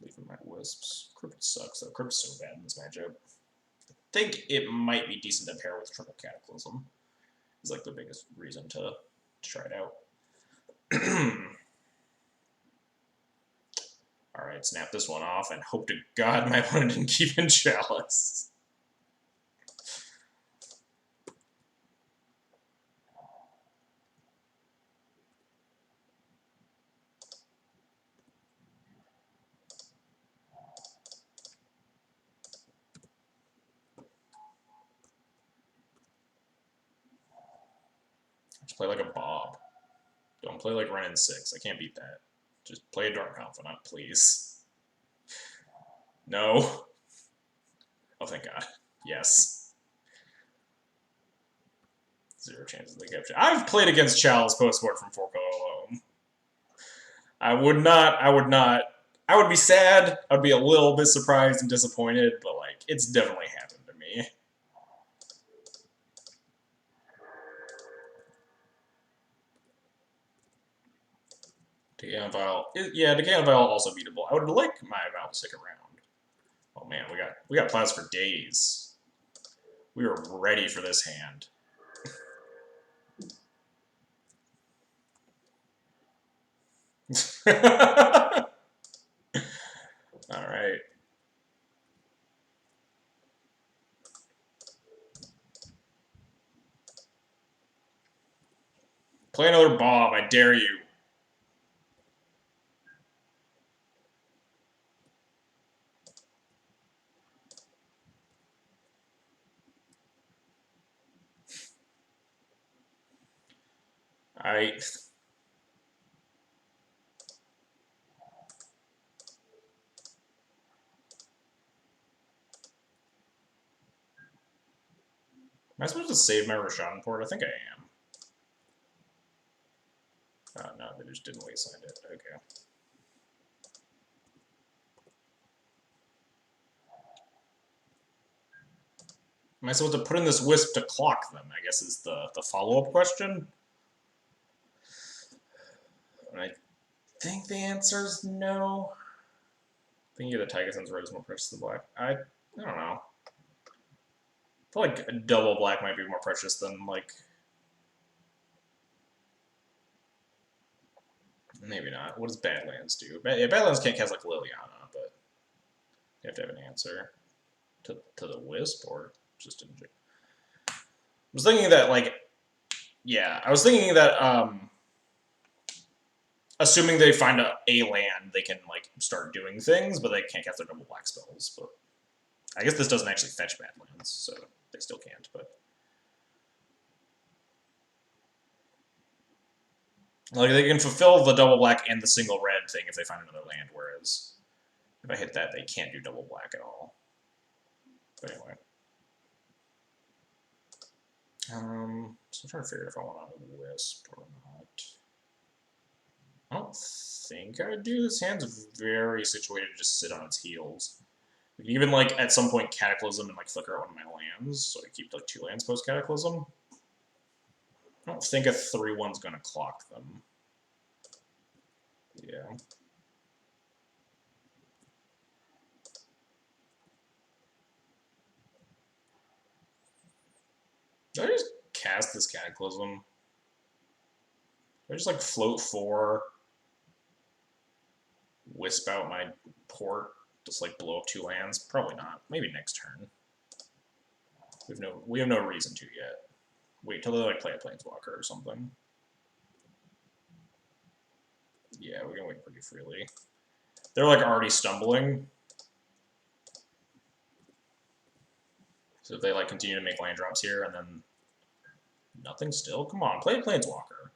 Leaving my Wisps. Crypt sucks, though. Crypt's so bad in this matchup. I think it might be decent to pair with Triple Cataclysm. Is, like, the biggest reason to try it out. Alright, snap this one off and hope to God my opponent didn't keep in Chalice. Play like a Bob. Don't play like Ren in 6. I can't beat that. Just play a Dark Confidant, please. No. Oh, thank God. Yes. 0 chances they capture. I've played against Chalice post-board from Forco alone. I would be sad. I would be a little bit surprised and disappointed, but, like, it's definitely happened to me. Decay on Vial. Yeah, Decay on Vial also beatable. I would like my Vial to stick around. Oh man, we got Plas for days. We were ready for this hand. Alright. Play another Bob, I dare you. Am I supposed to save my Roshan port? I think I am. Oh no, they just didn't wasteland it. Okay. Am I supposed to put in this Wisp to clock them, I guess is the follow-up question? And I think the answer is no. I think the Tygason's red is more precious than black. I don't know. I feel like a double black might be more precious than, like... Maybe not. What does Badlands do? Yeah, Badlands can't cast, like, Liliana, but... You have to have an answer. To the Wisp, or just in... I was thinking that, like... Yeah, I was thinking that, assuming they find a land, they can, like, start doing things, but they can't cast their double black spells, but... I guess this doesn't actually fetch Badlands, so they still can't, but... Like, they can fulfill the double black and the single red thing if they find another land, whereas... If I hit that, they can't do double black at all. But anyway. So I'm trying to figure out if I want to Wisp or not. I don't think I do. This hand's very situated to just sit on its heels. We can even, like, at some point Cataclysm and, like, flicker out one of my lands, so I keep, like, 2 lands post-Cataclysm. I don't think a 3-1's gonna clock them. Yeah. Did I just cast this Cataclysm? Did I just, like, float 4, Wisp out my port, just, like, blow up 2 lands? Probably not. Maybe next turn. We have no reason to yet. Wait till they, like, play a Planeswalker or something. Yeah, we can wait pretty freely. They're, like, already stumbling. So if they, like, continue to make land drops here and then nothing still? Come on, play a Planeswalker.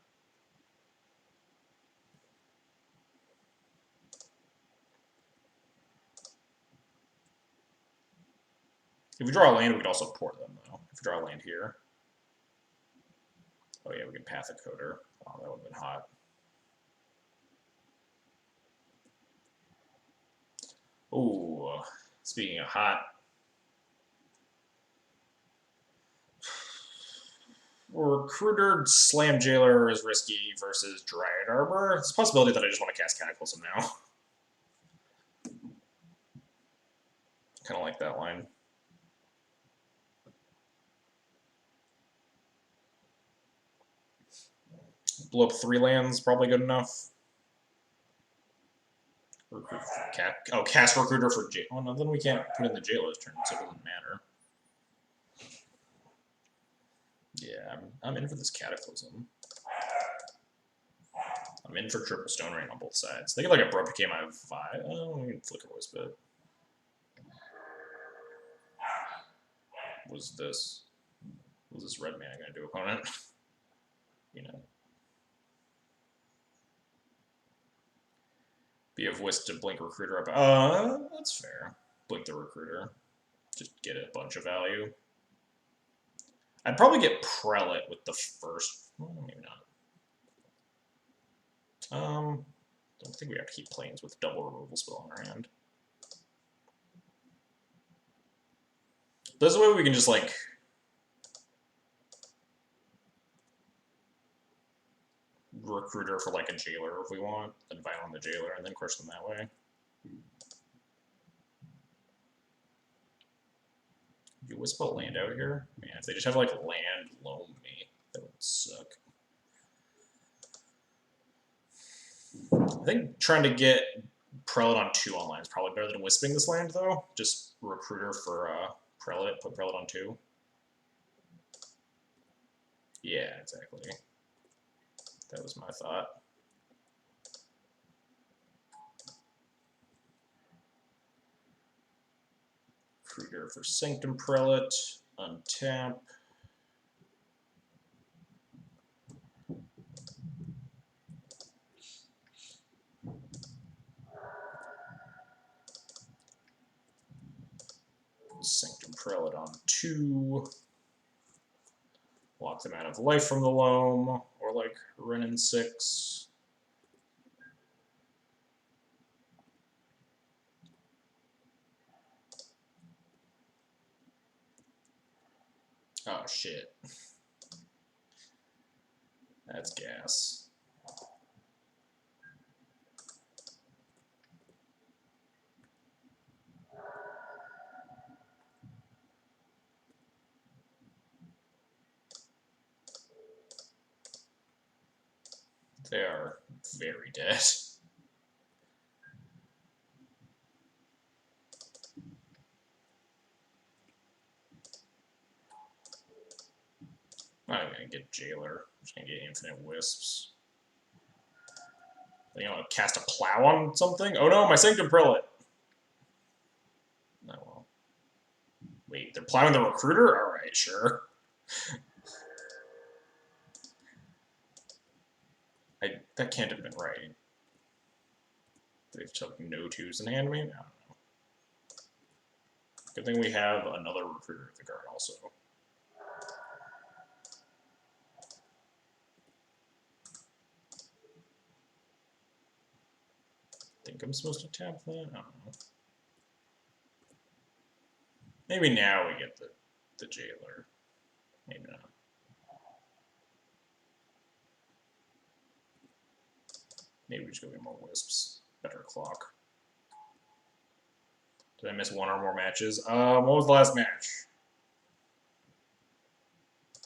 If we draw a land, we could also port them, though. If we draw a land here. Oh yeah, we can Path a Coder. Wow, that would have been hot. Ooh, speaking of hot. Recruiter Slam Jailer is risky versus Dryad Arbor. It's a possibility that I just want to cast Cataclysm now. Kind of like that line. Blow up 3 lands, probably good enough. Cast Recruiter for Jailer. Oh no, then we can't put in the Jailer's turn, so it doesn't matter. Yeah, I'm in for this Cataclysm. I'm in for triple Stone Rain on both sides. They get like a Broke Decay my 5. Oh, we can Flicker Wisp it. Was this red mana gonna do, opponent? You know, be of whisk to blink recruiter up. That's fair. Blink the recruiter. Just get a bunch of value. I'd probably get Prelate with the first. Well, maybe not. Don't think we have to keep planes with double removal spell in our hand. There's a way we can just like recruiter for like a jailer if we want, then fight on the jailer and then crush them that way. You wisp a land out here? Man, if they just have like land loam me, that would suck. I think trying to get Prelate on 2 online is probably better than wisping this land though. Just recruiter for Prelate, put Prelate on 2. Yeah, exactly. That was my thought. Recruiter for Sanctum Prelate, untap. Sanctum Prelate on 2. Lock them out of life from the loam, or like Renin 6. Oh shit. That's gas. They are very dead. I'm not gonna get Jailer. I'm just gonna get Infinite Wisps. You know, cast a Plow on something? Oh no, my Sanctum Prelate! Oh well. Wait, they're plowing the Recruiter? Alright, sure. That can't have been right. They've took no 2s in hand me? I don't know. Good thing we have another Recruiter at the guard also. I think I'm supposed to tap that? I don't know. Maybe now we get the Jailer. Maybe not. Maybe we just go get more Wisps. Better clock. Did I miss 1 or more matches? What was the last match?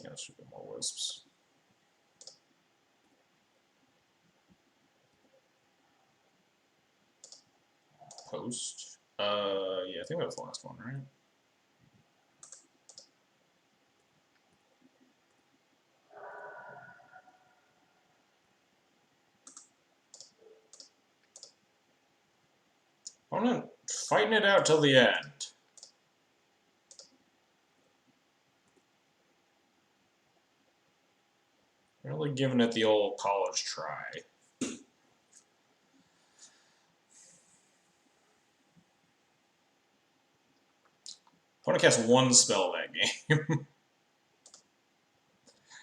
Yeah, let's just get more Wisps. Post. Yeah, I think that was the last one, right? I'm not fighting it out till the end. Really giving it the old college try. I want to cast 1 spell that game.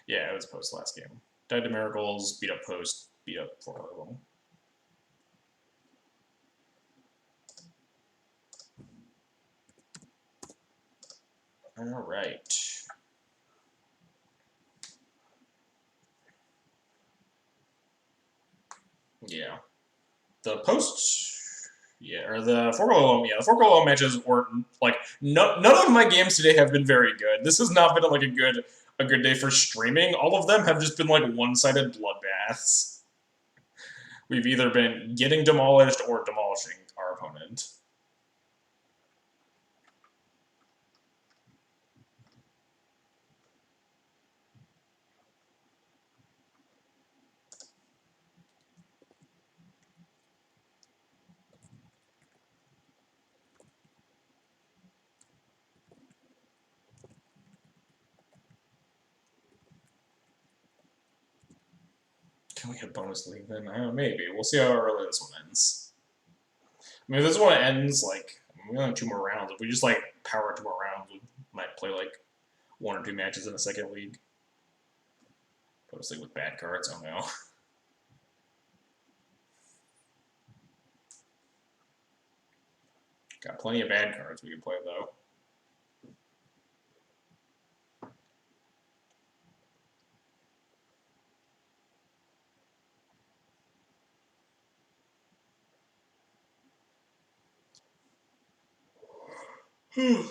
Yeah, it was post last game. Died to Miracles, beat up Post, beat up 4 level. Alright. Yeah. The post, yeah, or the 4-color, yeah, the 4-color matches were like none of my games today have been very good. This has not been like a good day for streaming. All of them have just been like one-sided bloodbaths. We've either been getting demolished or demolishing our opponent. Can we get a bonus league then? Maybe. We'll see how early this one ends. I mean, if this one ends, like, we only have 2 more rounds. If we just, like, power 2 more rounds, we might play, like, 1 or 2 matches in a second league. Bonus league with bad cards, oh no. Got plenty of bad cards we can play, though. Picking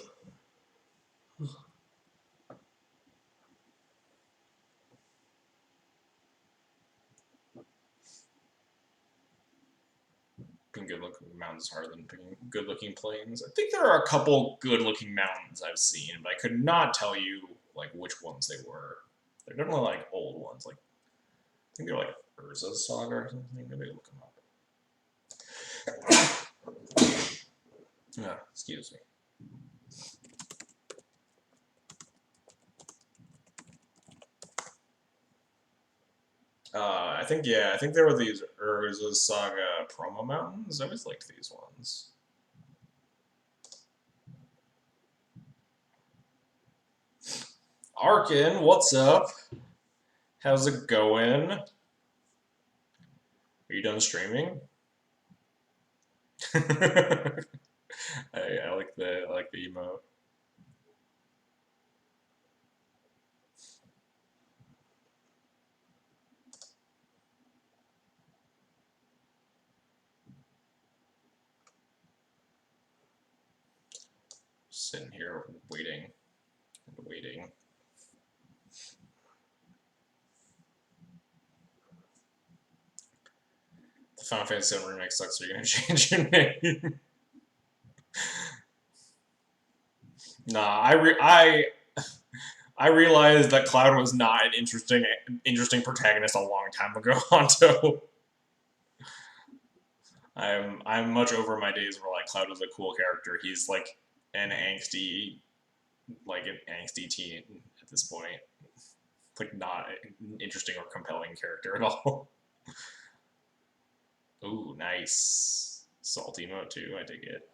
good-looking mountains is harder than picking good-looking plains. I think there are a couple good-looking mountains I've seen, but I could not tell you like which ones they were. They're definitely like old ones. Like I think they're like Urza's Saga or something. Maybe look them up. Yeah, excuse me. I think there were these Urza's Saga promo mountains. I always liked these ones. Arkin, what's up? How's it going? Are you done streaming? I like the emote. Sitting here waiting. The Final Fantasy VII Remake sucks, so you're gonna change your name. Nah, I realized that Cloud was not an interesting protagonist a long time ago, Honto. I'm much over my days where like Cloud was a cool character. He's like an angsty teen at this point. Like not an interesting or compelling character at all. Ooh, nice. Salty emote too, I dig it.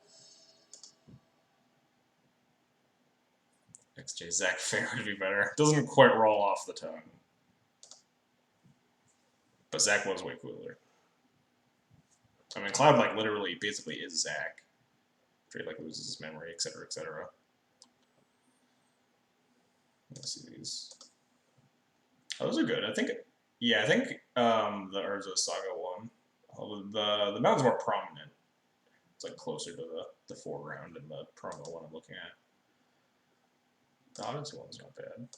XJ Zach Fair would be better. Doesn't quite roll off the tongue. But Zach was way cooler. I mean, Cloud, like, literally, basically is Zach. After he, like, loses his memory, etc., etc. Let's see these. Oh, those are good. I think the Urza Saga one. The mountain's more prominent. It's, like, closer to the foreground in the promo one I'm looking at. The Odyssey one's not bad.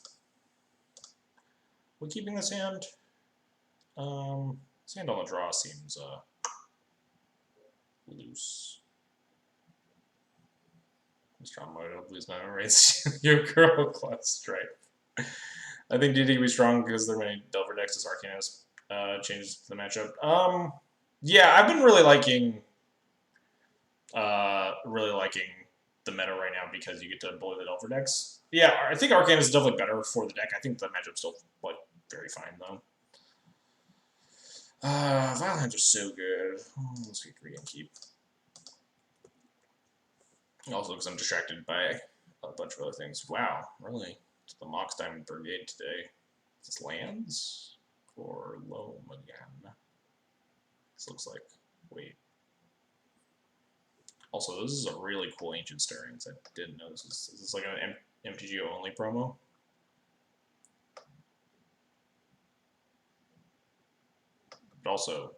We're keeping this hand. This hand on the draw seems loose. Strong mode, I'll lose my memories. Your girl class stripe. I think DD will be strong because there are many Delver decks as Arcanus changes the matchup. Yeah, I've been really liking the meta right now because you get to bully the Delver decks. Yeah, I think Arcanus is definitely better for the deck. I think the matchup's still like very fine though. Violent Hands are so good. Let's get green and keep. Also, because I'm distracted by a bunch of other things. Wow, really? It's the Mox Diamond Brigade today. Is this lands? Or Loam again? This looks like. Wait. Also, this is a really cool Ancient Stirrings. I didn't know this was. Is this like an MTGO only promo? But also,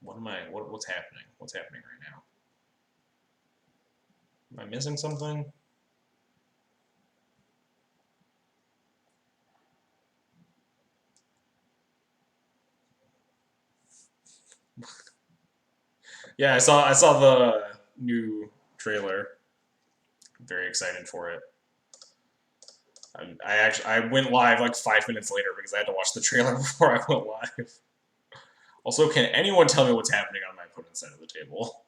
what's happening? What's happening right now? Am I missing something? Yeah, I saw the new trailer. I'm very excited for it. I went live like 5 minutes later because I had to watch the trailer before I went live. Also, can anyone tell me what's happening on my opponent's side of the table?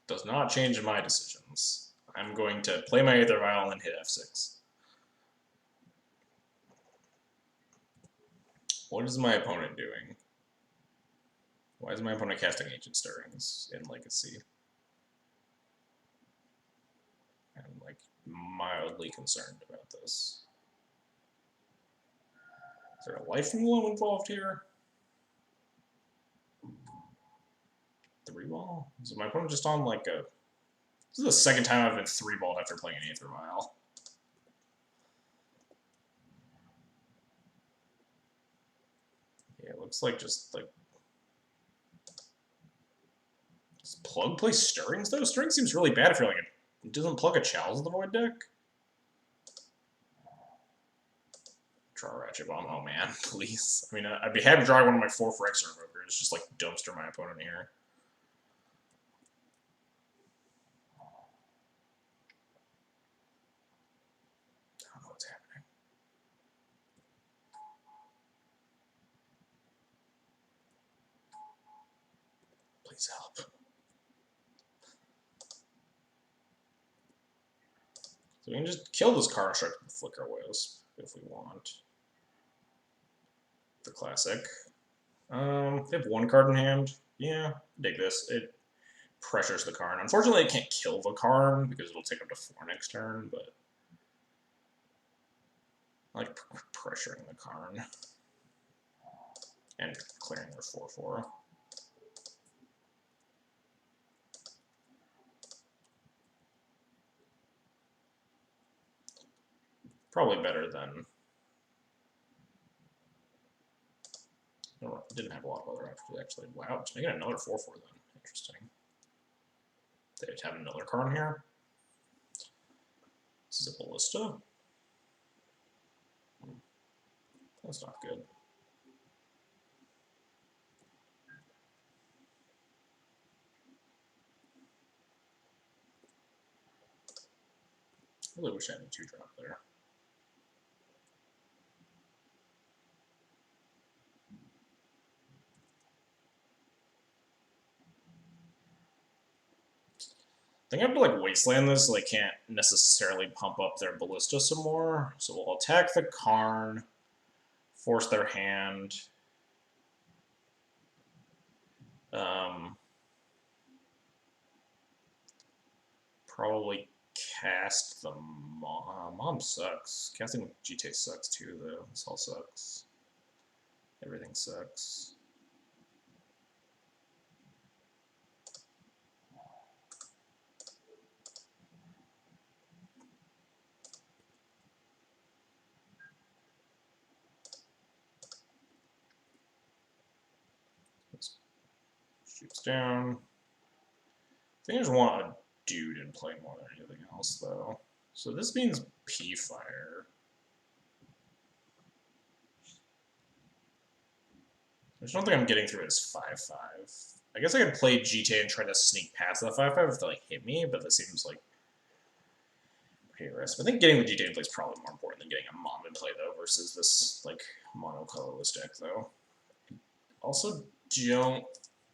Does not change my decisions. I'm going to play my Aether Vial and hit F6. What is my opponent doing? Why is my opponent casting Ancient Stirrings in Legacy? I'm like mildly concerned about this. Is there a life from low involved here? 3-ball? Is my opponent just on like a... This is the second time I've been 3-balled after playing an Aether Vial. Yeah, it looks like just like... Does Plug play Stirrings though? Stirring seems really bad if you're like a... It doesn't Plug a Chalice of the Void deck? Draw Ratchet Bomb. Oh man, please. I mean, I'd be happy to draw one of my 4 for extra evokers. Just like dumpster my opponent here. I don't know what's happening. Please help. So we can just kill this card and with Flicker Wisp if we want. The classic. They have 1 card in hand. Yeah, dig this. It pressures the Karn. Unfortunately, it can't kill the Karn because it'll take up to 4 next turn, but I like pressuring the Karn and clearing their 4/4. Probably better than... Didn't have a lot of other options, actually. Wow, it's making another 4/4 then. Interesting. They just have another Karn here. This is a Ballista. That's not good. I really wish I had a 2-drop there. I think I have to like Wasteland this so they can't necessarily pump up their Ballista some more. So we'll attack the Karn, force their hand. Probably cast the Mom. Mom sucks. Casting with GT sucks too, though. This all sucks. Everything sucks. Shoots down. I think I just want a dude in play more than anything else, though. So this means P-Fire. I just don't think I'm getting through his 5/5. I guess I could play GTA and try to sneak past that 5/5 if they like hit me, but that seems like pretty risk. I think getting the GTA in play is probably more important than getting a Mom in play though, versus this like mono-colorless deck though. Also, don't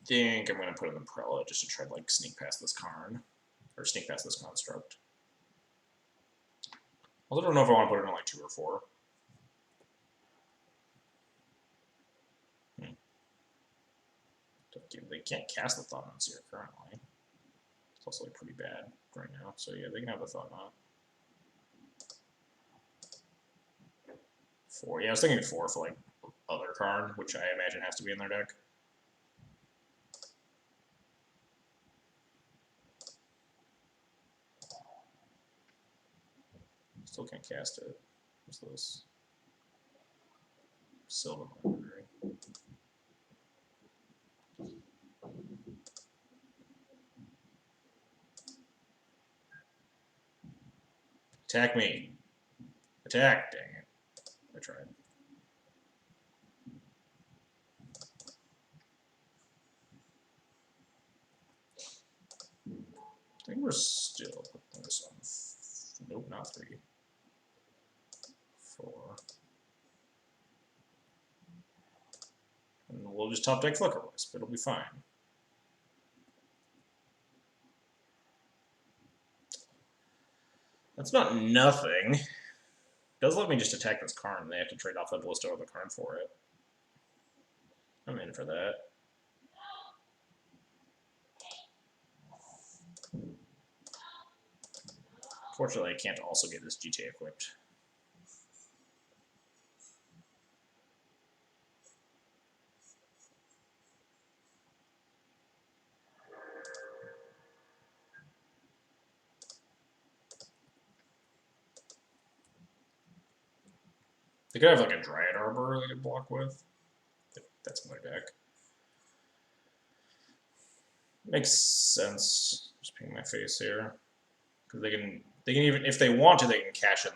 think I'm gonna put in the Prela just to try to like sneak past this Karn or sneak past this construct. I also don't know if I want to put it in like 2 or 4. They can't cast the Thought-Knot here currently. It's also like pretty bad right now. So yeah, they can have the Thought-Knot. 4. Yeah, I was thinking 4 for like other Karn, which I imagine has to be in their deck. Still can't cast it. What's this? Sylvan Library. Attack me. Attack, dang it. I tried. I think we're still putting this on. Nope, not 3. 4. And we'll just top deck Flicker Wisp. It'll be fine. That's not nothing. It does let me just attack this Karn. They have to trade off that Ballista or the Karn for it. in for that. Fortunately, I can't also get this GTA equipped. They could have like a Dryad Arbor they could block with. That's in their deck. Makes sense. Just ping my face here. Because they can even, if they want to, they can cash in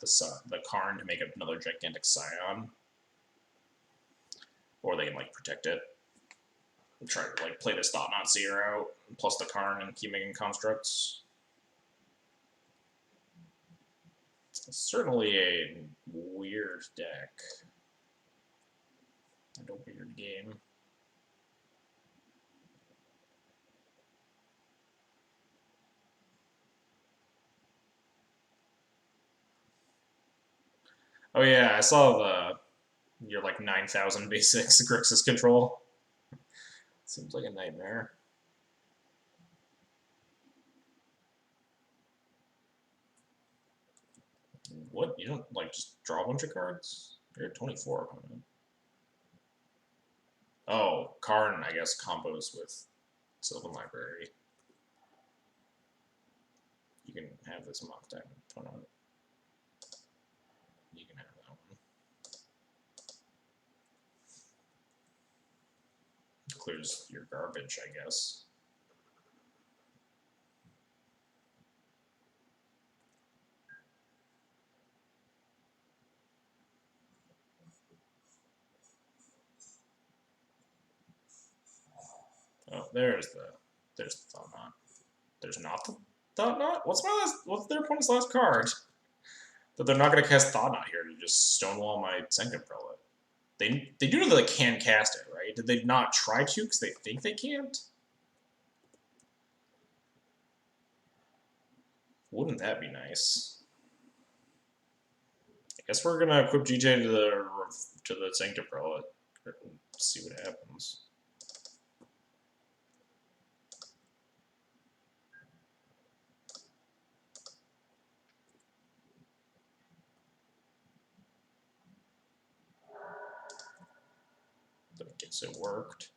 the Karn to make another gigantic Scion. Or they can like protect it. And try to like play this Thought-Knot Seer out, plus the Karn and keep making constructs. It's certainly a weird deck. And a weird game. Oh yeah, I saw your like 9,000 basics Grixis control. Seems like a nightmare. What? You don't like just draw a bunch of cards? You're at 24 opponent. Oh, Karn, I guess, combos with Sylvan Library. You can have this Mock Diamond opponent. You can have that one. Clears your garbage, I guess. Oh, there's the Thought-Knot. There's not the Thought-Knot? What's their opponent's last card? That they're not gonna cast Thought-Knot here to just stonewall my Sanctum Prelate. They do know that they can cast it, right? Did they not try to because they think they can't? Wouldn't that be nice? I guess we're gonna equip GJ to the Sanctum Prelate. See what happens. I guess it worked.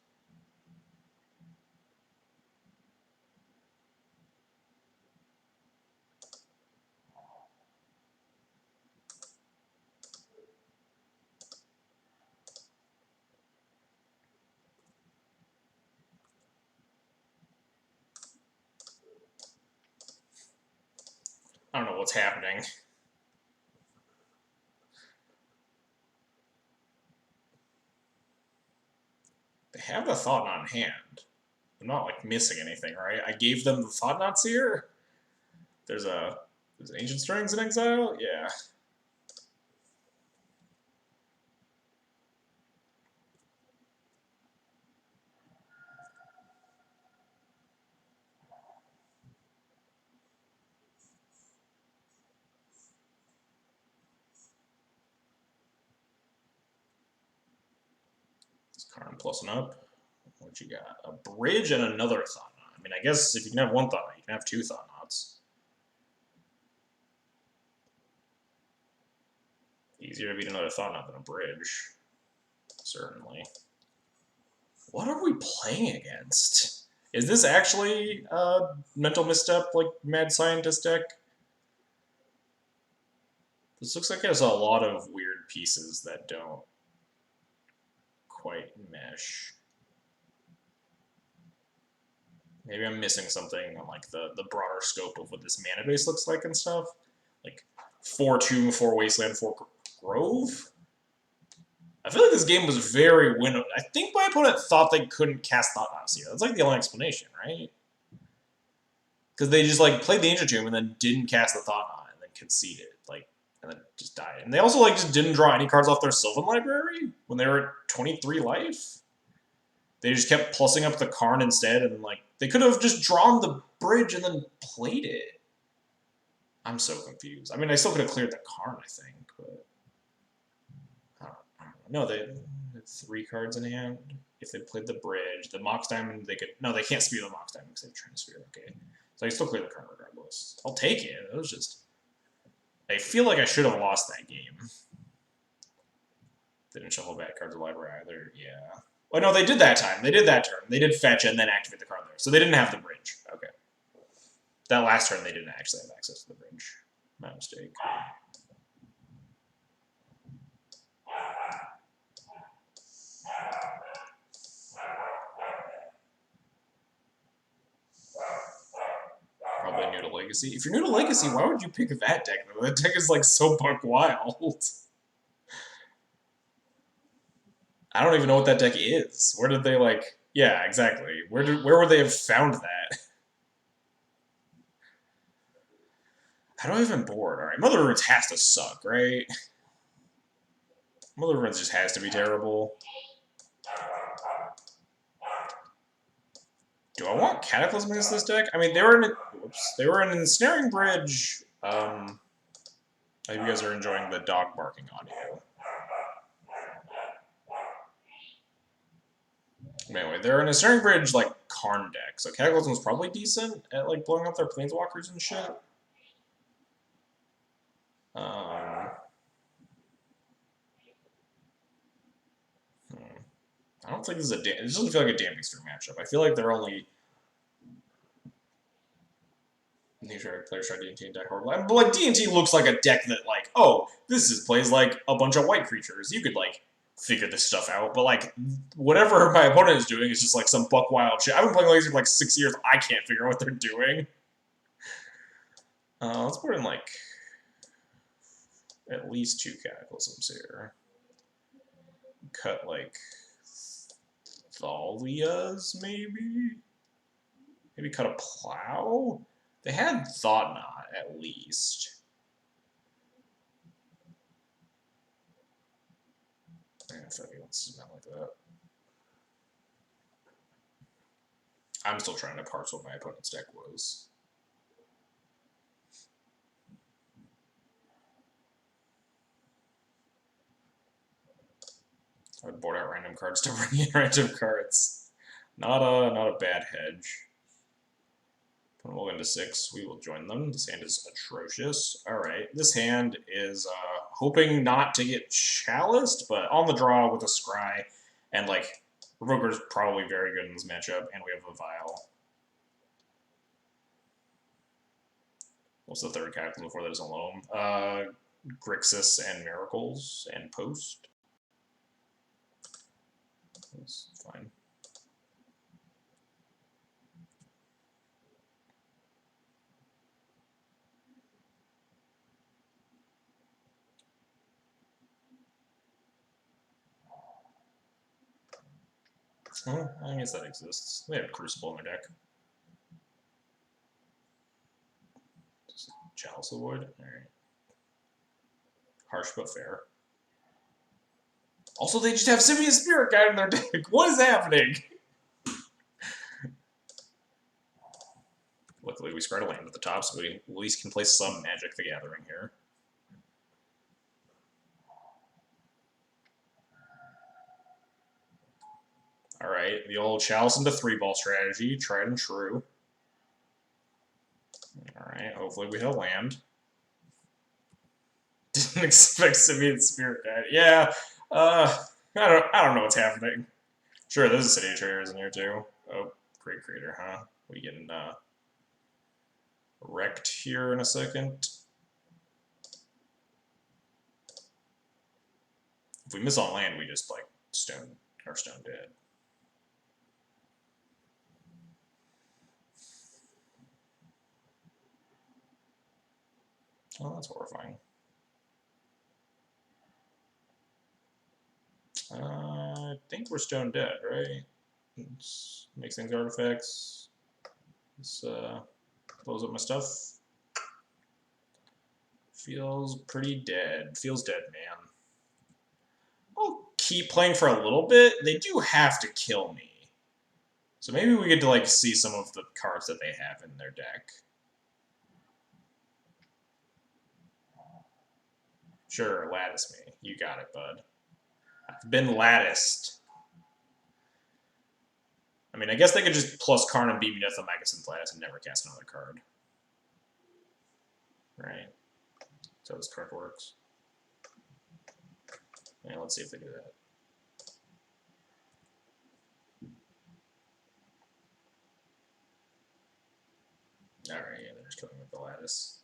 I don't know what's happening. They have the Thought-Knot in hand. I'm not like missing anything, right? I gave them the Thought-Knot Seer. There's Ancient Strings in exile? Yeah. It's Karn plus and up. What you got? A bridge and another Thought-Knot. I mean, I guess if you can have one Thought-Knot, you can have two Thought-Knots. Easier to beat another Thought-Knot than a bridge. Certainly. What are we playing against? Is this actually a mental misstep like Mad Scientist deck? This looks like it has a lot of weird pieces that don't quite mesh. Maybe I'm missing something on like the broader scope of what this mana base looks like and stuff. Like 4 Tomb, 4 Wasteland, 4 Grove? I feel like this game was very winnable. I think my opponent thought they couldn't cast Thought-Knot here. That's like the only explanation, right? Because they just like played the Ancient Tomb and then didn't cast the Thought-Knot and then conceded, like, and then just died. And they also like just didn't draw any cards off their Sylvan Library when they were at 23 life. They just kept pulsing up the Karn instead, and like they could have just drawn the bridge and then played it. I'm so confused. I mean, I still could have cleared the Karn, I think, but I don't know. No, they 3 cards in hand. If they played the bridge, the Mox Diamond, they could... No, they can't spear the Mox Diamond because they have Transfear. Okay. So I can still clear the card regardless. I'll take it. It was just... I feel like I should have lost that game. Didn't shuffle bad cards to the library either. Yeah. Oh, no, they did that time. They did that turn. They did fetch and then activate the card there. So they didn't have the bridge. Okay. That last turn, they didn't actually have access to the bridge. My mistake. Probably new to Legacy. If you're new to Legacy, why would you pick that deck, though? That deck is, like, so buck wild. I don't even know what that deck is. Where did they, like... Yeah, exactly. Where would they have found that? How do I even board? Alright, Mother of Runes has to suck, right? Mother of Runes just has to be terrible. Do I want Cataclysm against this deck? I mean, they were in an Ensnaring Bridge. I hope you guys are enjoying the dog barking audio. Anyway, they're in a Ensnaring Bridge, like, Karn deck, so Cataclysm was probably decent at, like, blowing up their Planeswalkers and shit. I don't think this is a... It doesn't feel like a damn extreme matchup. I feel like they're only... Players try D&T and deck horrible. But, like, D&T looks like a deck that, like, oh, plays, like, a bunch of white creatures. You could, like, figure this stuff out. But, like, whatever my opponent is doing is just, like, some buck wild shit. I've been playing Legacy for, like, 6 years. I can't figure out what they're doing. Let's put in, like, at least 2 Cataclysms here. Cut, like... Thalias, maybe? Maybe cut a Plow? They had Thought Knot, at least. I don't know if he wants to smell like that. I'm still trying to parse what my opponent's deck was. I would board out random cards to bring in random cards. Not a bad hedge. When we'll go into 6, we will join them. This hand is atrocious. Alright, this hand is hoping not to get chaliced, but on the draw with a scry. And, like, Revoker's probably very good in this matchup, and we have a Vial. What's the third Cataclysm before that is alone? Grixis and Miracles and Post. That's fine. Oh, I guess that exists. They have Crucible in their deck. Chalice Avoid? Alright. Harsh but fair. Also, they just have Simian Spirit Guide in their deck. What is happening? Luckily, we spread a land at the top, so we at least can play some Magic the Gathering here. Alright, the old Chalice into 3-ball strategy, tried and true. Alright, hopefully we hit a land. Didn't expect Simian Spirit Guide. Yeah, I don't know what's happening. Sure, there's a City of Traders in here too. Oh, Great Creator, huh? We getting wrecked here in a second. If we miss on land, we just like stone dead. Oh, that's horrifying. I think we're stone dead, right? Let's make things artifacts. Let's close up my stuff. Feels pretty dead. Feels dead, man. I'll keep playing for a little bit. They do have to kill me. So maybe we get to like see some of the cards that they have in their deck. Sure, lattice me. You got it, bud. I've been latticed. I mean, I guess they could just plus Karn and beat me to Megasynth Lattice and never cast another card. Right. So this card works. Yeah, let's see if they do that. Alright, yeah, they're just killing with the Lattice.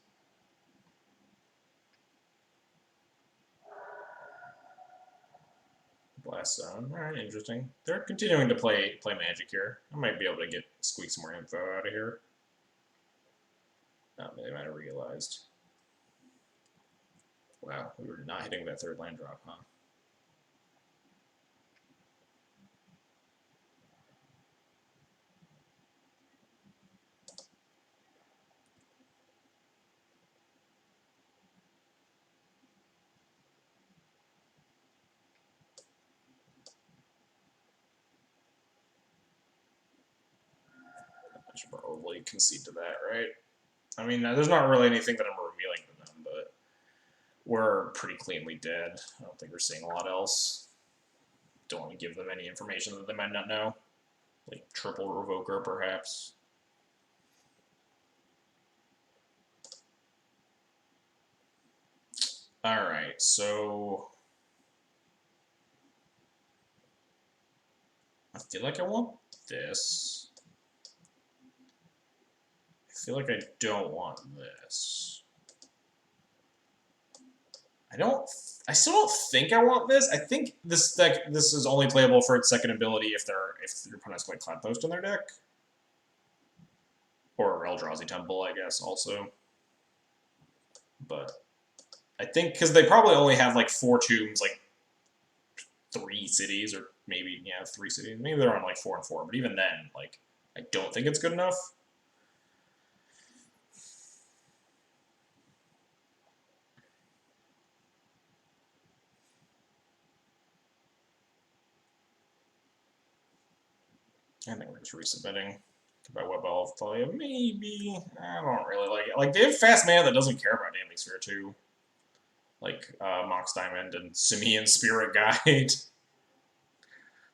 Blast Zone. Alright, interesting. They're continuing to play Magic here. I might be able to squeak some more info out of here. No, they might have realized. Wow, we were not hitting that third land drop, huh? I should probably concede to that, right? I mean, there's not really anything that I'm revealing to them, but we're pretty cleanly dead. I don't think we're seeing a lot else. Don't want to give them any information that they might not know. Like triple Revoker, perhaps. Alright, so I feel like I want this. I feel like I don't want this. I still don't think I want this. I think this deck, this is only playable for its second ability if your opponent's got Cloud Post in their deck. Or Eldrazi Temple, I guess, also. But I think, because they probably only have like 4 tombs, like 3 cities, or maybe, yeah, 3 cities. Maybe they're on like 4 and 4, but even then, like, I don't think it's good enough. I think we're just resubmitting. By Web Elf, maybe. I don't really like it. Like, they have fast mana that doesn't care about Damning Sphere, too. Like, Mox Diamond and Simian Spirit Guide.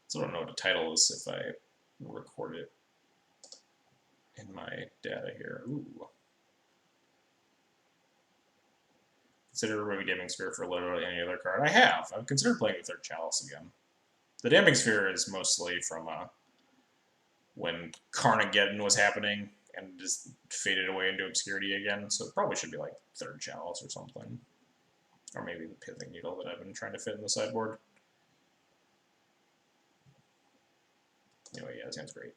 So I don't know what the title is if I record it in my data here. Ooh. Consider removing Damning Sphere for literally any other card. I have. I've considered playing the third Chalice again. The Damning Sphere is mostly from when Carnageddon was happening and just faded away into obscurity again, so it probably should be like third Chalice or something. Or maybe the Pithing Needle that I've been trying to fit in the sideboard. Anyway, yeah, this hand's great.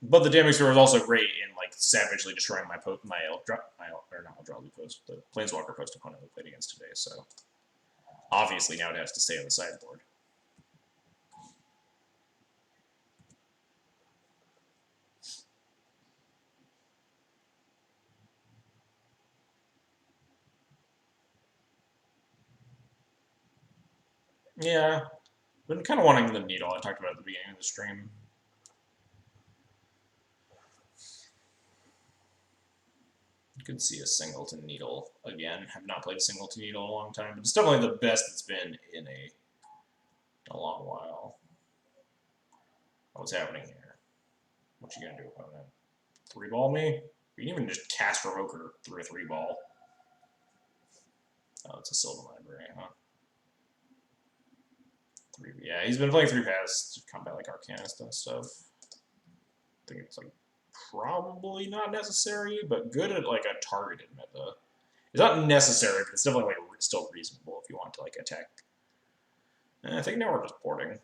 But the Damning Sphere was also great in like savagely destroying my Eldrazi post, the Planeswalker post opponent we played against today, so obviously now it has to stay on the sideboard. Yeah, been kind of wanting the needle. I talked about it at the beginning of the stream. You could see a Singleton Needle again. Have not played a Singleton Needle in a long time, but it's definitely the best it's been in a long while. What's happening here? What you gonna do about that? 3-ball me? You can even just cast Revoker through a 3-ball. Oh, it's a Sylvan Library, huh? Yeah, he's been playing 3 paths to combat like Arcanist and stuff. I think it's like probably not necessary, but good at like a targeted meta. It's not necessary, but it's definitely like still reasonable if you want to like attack. And I think now we're just porting.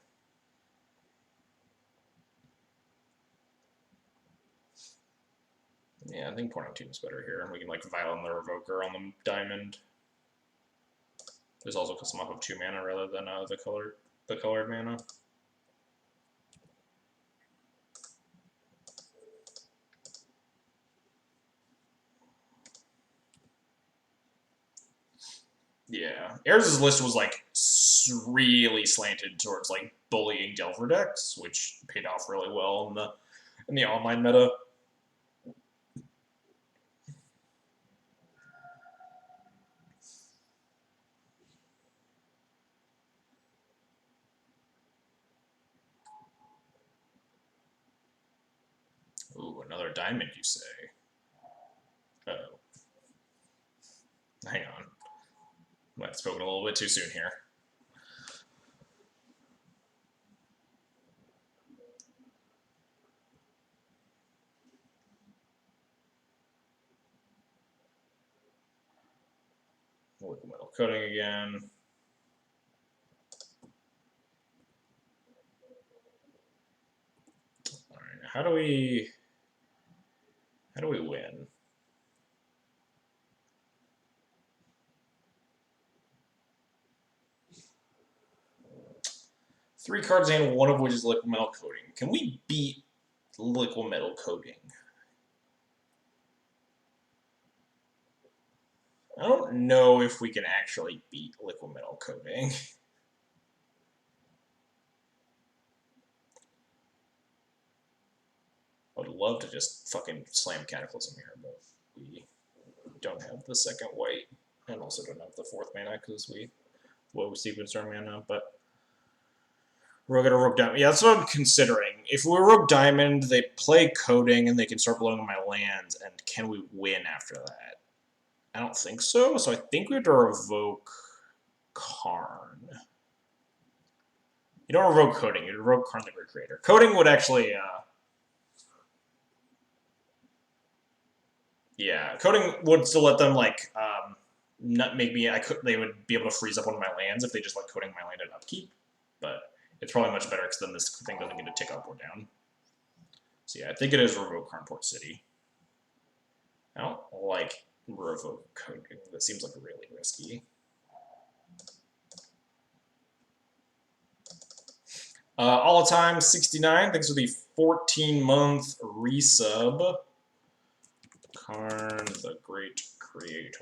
Yeah, I think porting 2 is better here. We can like Violent the Revoker on the diamond. There's also some up of 2 mana rather than the colored mana. Yeah, Ayers' list was like really slanted towards like bullying Delver decks, which paid off really well in the online meta. Another diamond, you say? Uh-oh. Hang on. Might have spoken a little bit too soon here. Liquid metal coating again. All right, how do we win? Three cards and one of which is liquid metal coating. Can we beat liquid metal coating? I don't know if we can actually beat liquid metal coating. I would love to just fucking slam Cataclysm here, but we don't have the second white, and also don't have the fourth mana because we sequenced our mana, but we're gonna Rogue Diamond. Yeah, that's what I'm considering. If we Rogue Diamond, they play Coding, and they can start blowing my lands, and can we win after that? I don't think so, so I think we have to revoke Karn. You don't revoke Coding, you revoke Karn the Great Creator. Coding would actually, yeah, Coding would still let them, like, not make me, they would be able to freeze up one of my lands if they just, like, Coding my land at upkeep, but it's probably much better because then this thing doesn't get to tick up or down. So yeah, I think it is revoke Karn Port City. I don't like revoke Coding. That seems like really risky. All the time 69. Thanks for the 14-month resub. Karn the Great Creator.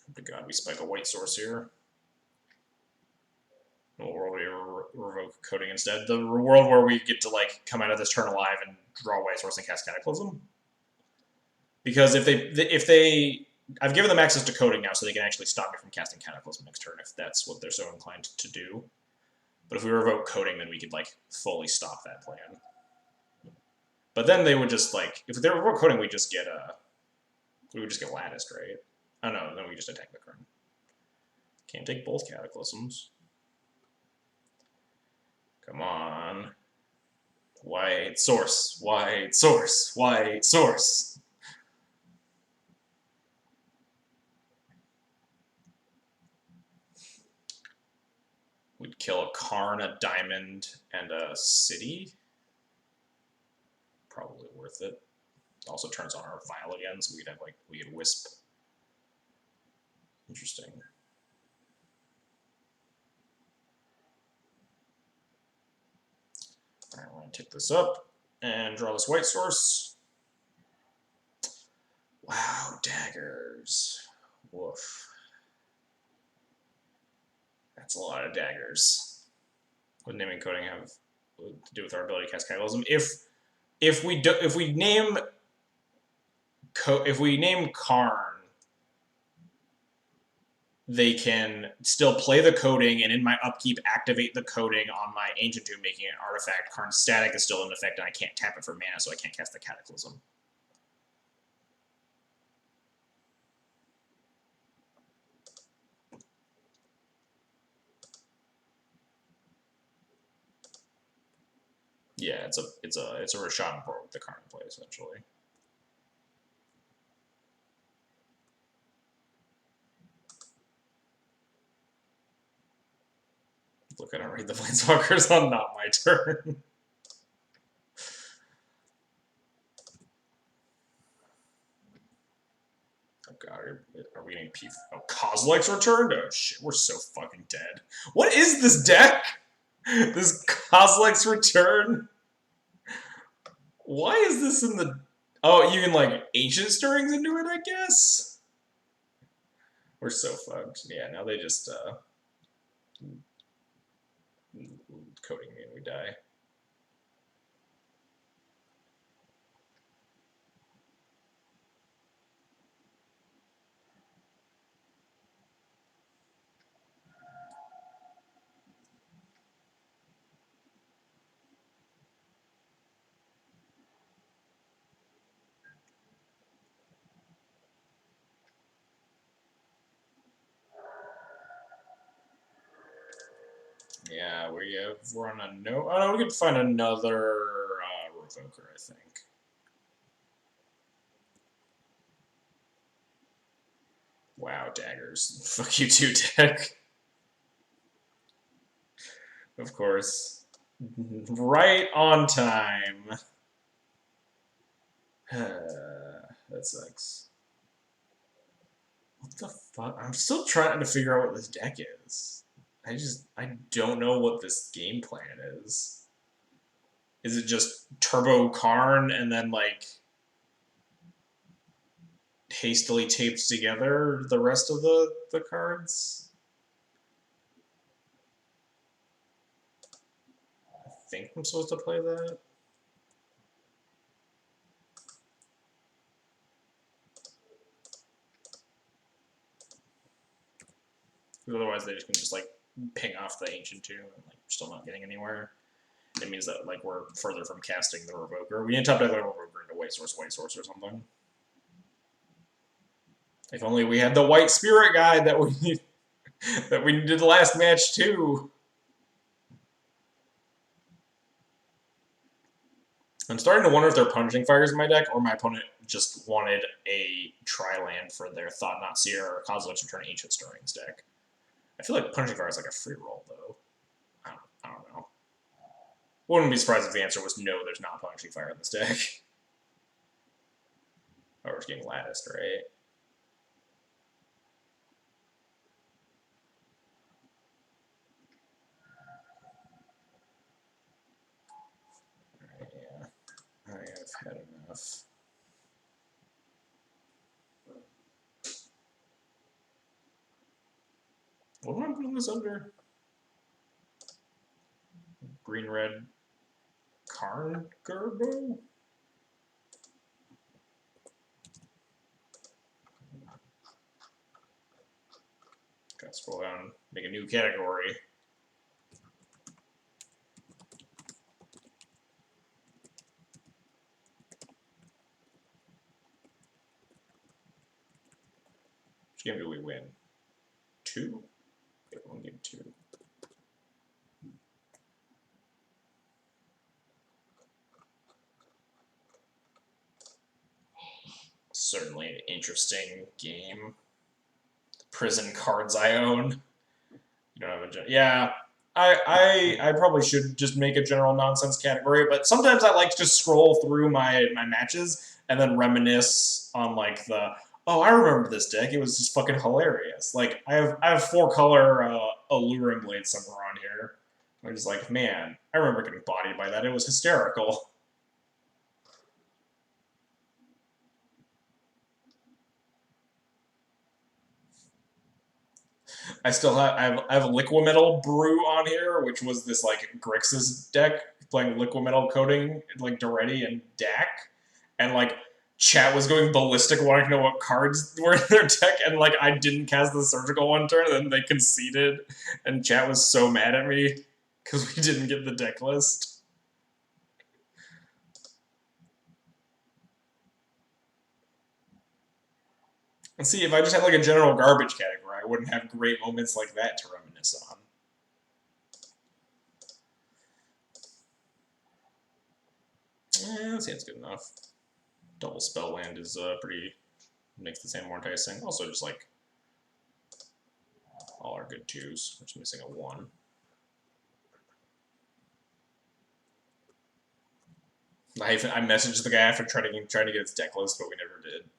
Hope to God we spike a white source here. Or we revoke Coding instead. The world where we get to like come out of this turn alive and draw white source and cast Cataclysm. Because if they I've given them access to Coding now, so they can actually stop me from casting Cataclysm next turn if that's what they're so inclined to do. But if we revoke Coding, then we could like fully stop that plan. But then they would just like if they revoke Coding, we would just get latticed, right? Oh no, then we just attack the turn. Can't take both Cataclysms. Come on. White source, white source, white source. We'd kill a Karn, a diamond, and a city. Probably worth it. Also turns on our vial again, so we could have like we could wisp. Interesting. Alright, we're gonna take this up and draw this white source. Wow, daggers. Woof. That's a lot of daggers. What does naming coding have to do with our ability to cast Cataclysm? If we name Karn, they can still play the Coding, and in my upkeep, activate the Coding on my Ancient Tomb, making it an artifact. Karn's static is still in effect, and I can't tap it for mana, so I can't cast the Cataclysm. Yeah, it's a Rashad port with the Karn play essentially. Look, I don't read the Planeswalkers on not my turn. Oh god, are we getting P? Oh, Kozilek's returned? Oh shit, we're so fucking dead. What is this deck? This Kozilek's return? Why is this in the... Oh, you can like Ancient Stirrings into it, I guess? We're so fucked. Yeah, now they just Coding me and we die. Yeah, we're on a no. Oh no, we could find another Revoker, I think. Wow, daggers. Fuck you too, deck. Of course. Right on time. That sucks. What the fuck? I'm still trying to figure out what this deck is. I don't know what this game plan is. Is it just Turbo Karn and then, like, hastily taped together the rest of the cards? I think I'm supposed to play that. Otherwise, they just can just, like, ping off the Ancient 2 and, like, we're still not getting anywhere. It means that, like, we're further from casting the Revoker. We need to top deck the Revoker into White Source, or something. If only we had the White Spirit Guide that we did last match too. I'm starting to wonder if they're Punishing Fires in my deck, or my opponent just wanted a tri-land for their Thought Knot Seer or Kozilek's Return Ancient Stirrings deck. I feel like Punishing Fire is like a free roll, though. I don't know. Wouldn't be surprised if the answer was no, there's not Punishing Fire in this deck. Oh, we're getting Latticed, right? Alright, yeah. I have had enough. What am I putting this under? Green-red Karn Gerbo? Gotta scroll down, make a new category. Which game do we win? 2? Okay, one game 2. Certainly an interesting game. Prison cards I own. You don't have a yeah. I probably should just make a general nonsense category, but sometimes I like to just scroll through my matches and then reminisce on, like, the, oh, I remember this deck. It was just fucking hilarious. Like, I have 4-color Alluring Blade somewhere on here. I'm just like, man, I remember getting bodied by that. It was hysterical. I still have I have Liquimetal Brew on here, which was this, like, Grixis deck playing Liquimetal Coating, like, Doretti and Dak, and, like, chat was going ballistic wanting to know what cards were in their deck, and, like, I didn't cast the Surgical one turn, and then they conceded, and chat was so mad at me because we didn't get the deck list. And see, if I just had, like, a general garbage category, I wouldn't have great moments like that to reminisce on. That seems good enough. Double Spell Land is pretty, makes the hand more enticing. Also, just, like, all our good 2s. We're just missing a 1. I messaged the guy after trying to get his deck list, but we never did.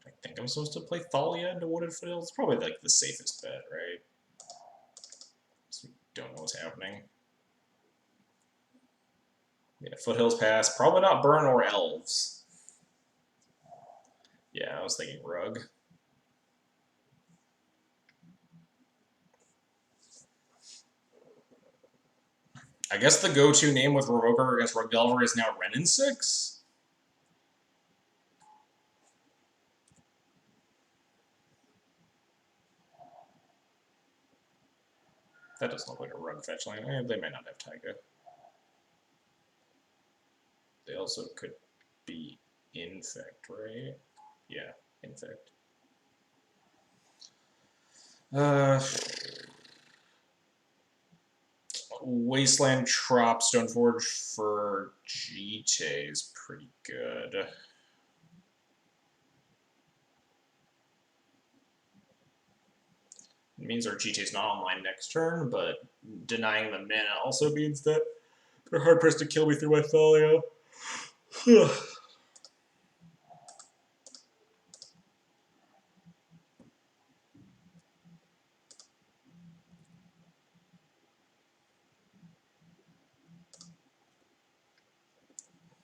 I think I'm supposed to play Thalia into Wooded Foothills. It's probably, like, the safest bet, right? So we don't know what's happening. Yeah, Foothills Pass. Probably not Burn or Elves. Yeah, I was thinking Rug. I guess the go-to name with Revoker against Rug Delver is now Renin 6? That doesn't look like a Rug fetch line. They might not have Taiga. They also could be Infect, right? Yeah. in fact. Wasteland Trop Stoneforge for GT is pretty good. It means our GT is not online next turn, but denying the mana also means that they're hard pressed to kill me through my Thalia.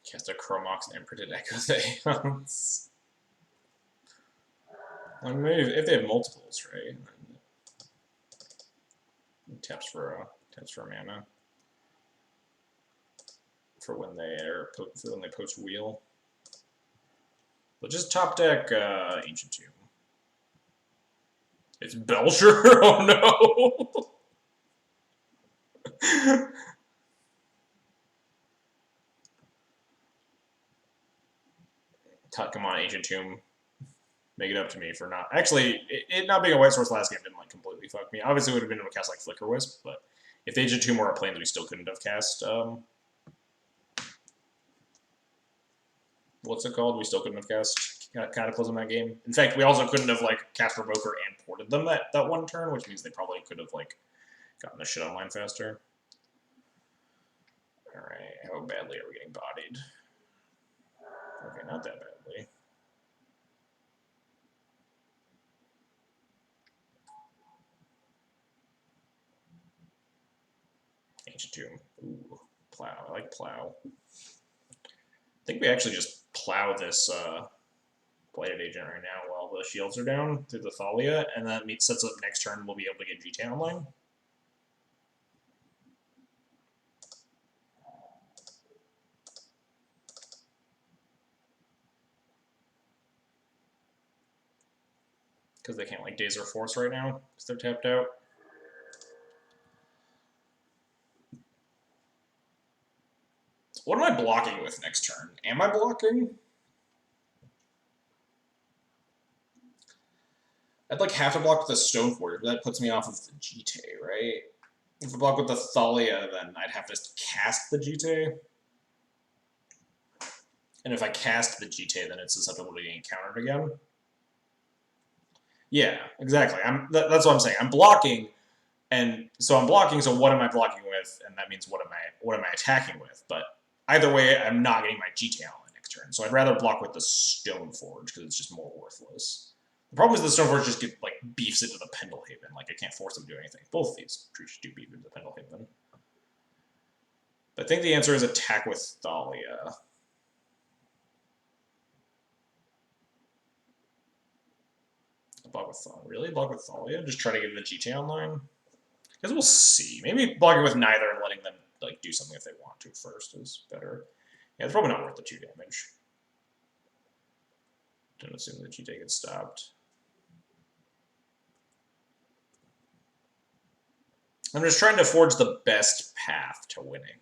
Cast a Chromox and printed Echo Theons. I mean, maybe if they have multiples, right? Taps for mana for when they post wheel. But just top deck Ancient Tomb. It's Belcher. Oh no. Come on, Ancient Tomb. Make it up to me for not... Actually, it not being a white source last game didn't like completely fuck me. Obviously, it would have been able to cast like Flicker Wisp, but if the Ancient Tomb were a plane that we still couldn't have cast... what's it called? We still couldn't have cast Cataclysm that game. In fact, we also couldn't have like cast Revoker and ported them that one turn, which means they probably could have like gotten the shit online faster. Alright, how badly are we getting bodied? Okay, not that badly. Ancient Tomb. Ooh, Plow. I like Plow. I think we actually just plow this Blighted Agent right now while the shields are down through the Thalia, and that sets up next turn we'll be able to get GT online. Because they can't like Daze or Force right now, because they're tapped out. What am I blocking with next turn? Am I blocking? I'd like have to block with the Stoneforge, but that puts me off of the GT, right? If I block with the Thalia, then I'd have to cast the GT. And if I cast the GT, then it's susceptible to getting countered again. Yeah, exactly. That's what I'm saying. I'm blocking, and so I'm blocking. So what am I blocking with? And that means what am I attacking with? But either way, I'm not getting my GT online next turn. So I'd rather block with the Stoneforge because it's just more worthless. The problem is the Stoneforge just like beefs into the Pendlehaven. Like I can't force them to do anything. Both of these creatures do beef into the Pendlehaven. But I think the answer is attack with Thalia. Block with Thalia. Really? Block with Thalia? Just try to get the GT online? I guess we'll see. Maybe blocking with neither and letting them like do something if they want to first is better. Yeah, it's probably not worth the 2 damage. Don't assume the GT gets stopped. I'm just trying to forge the best path to winning.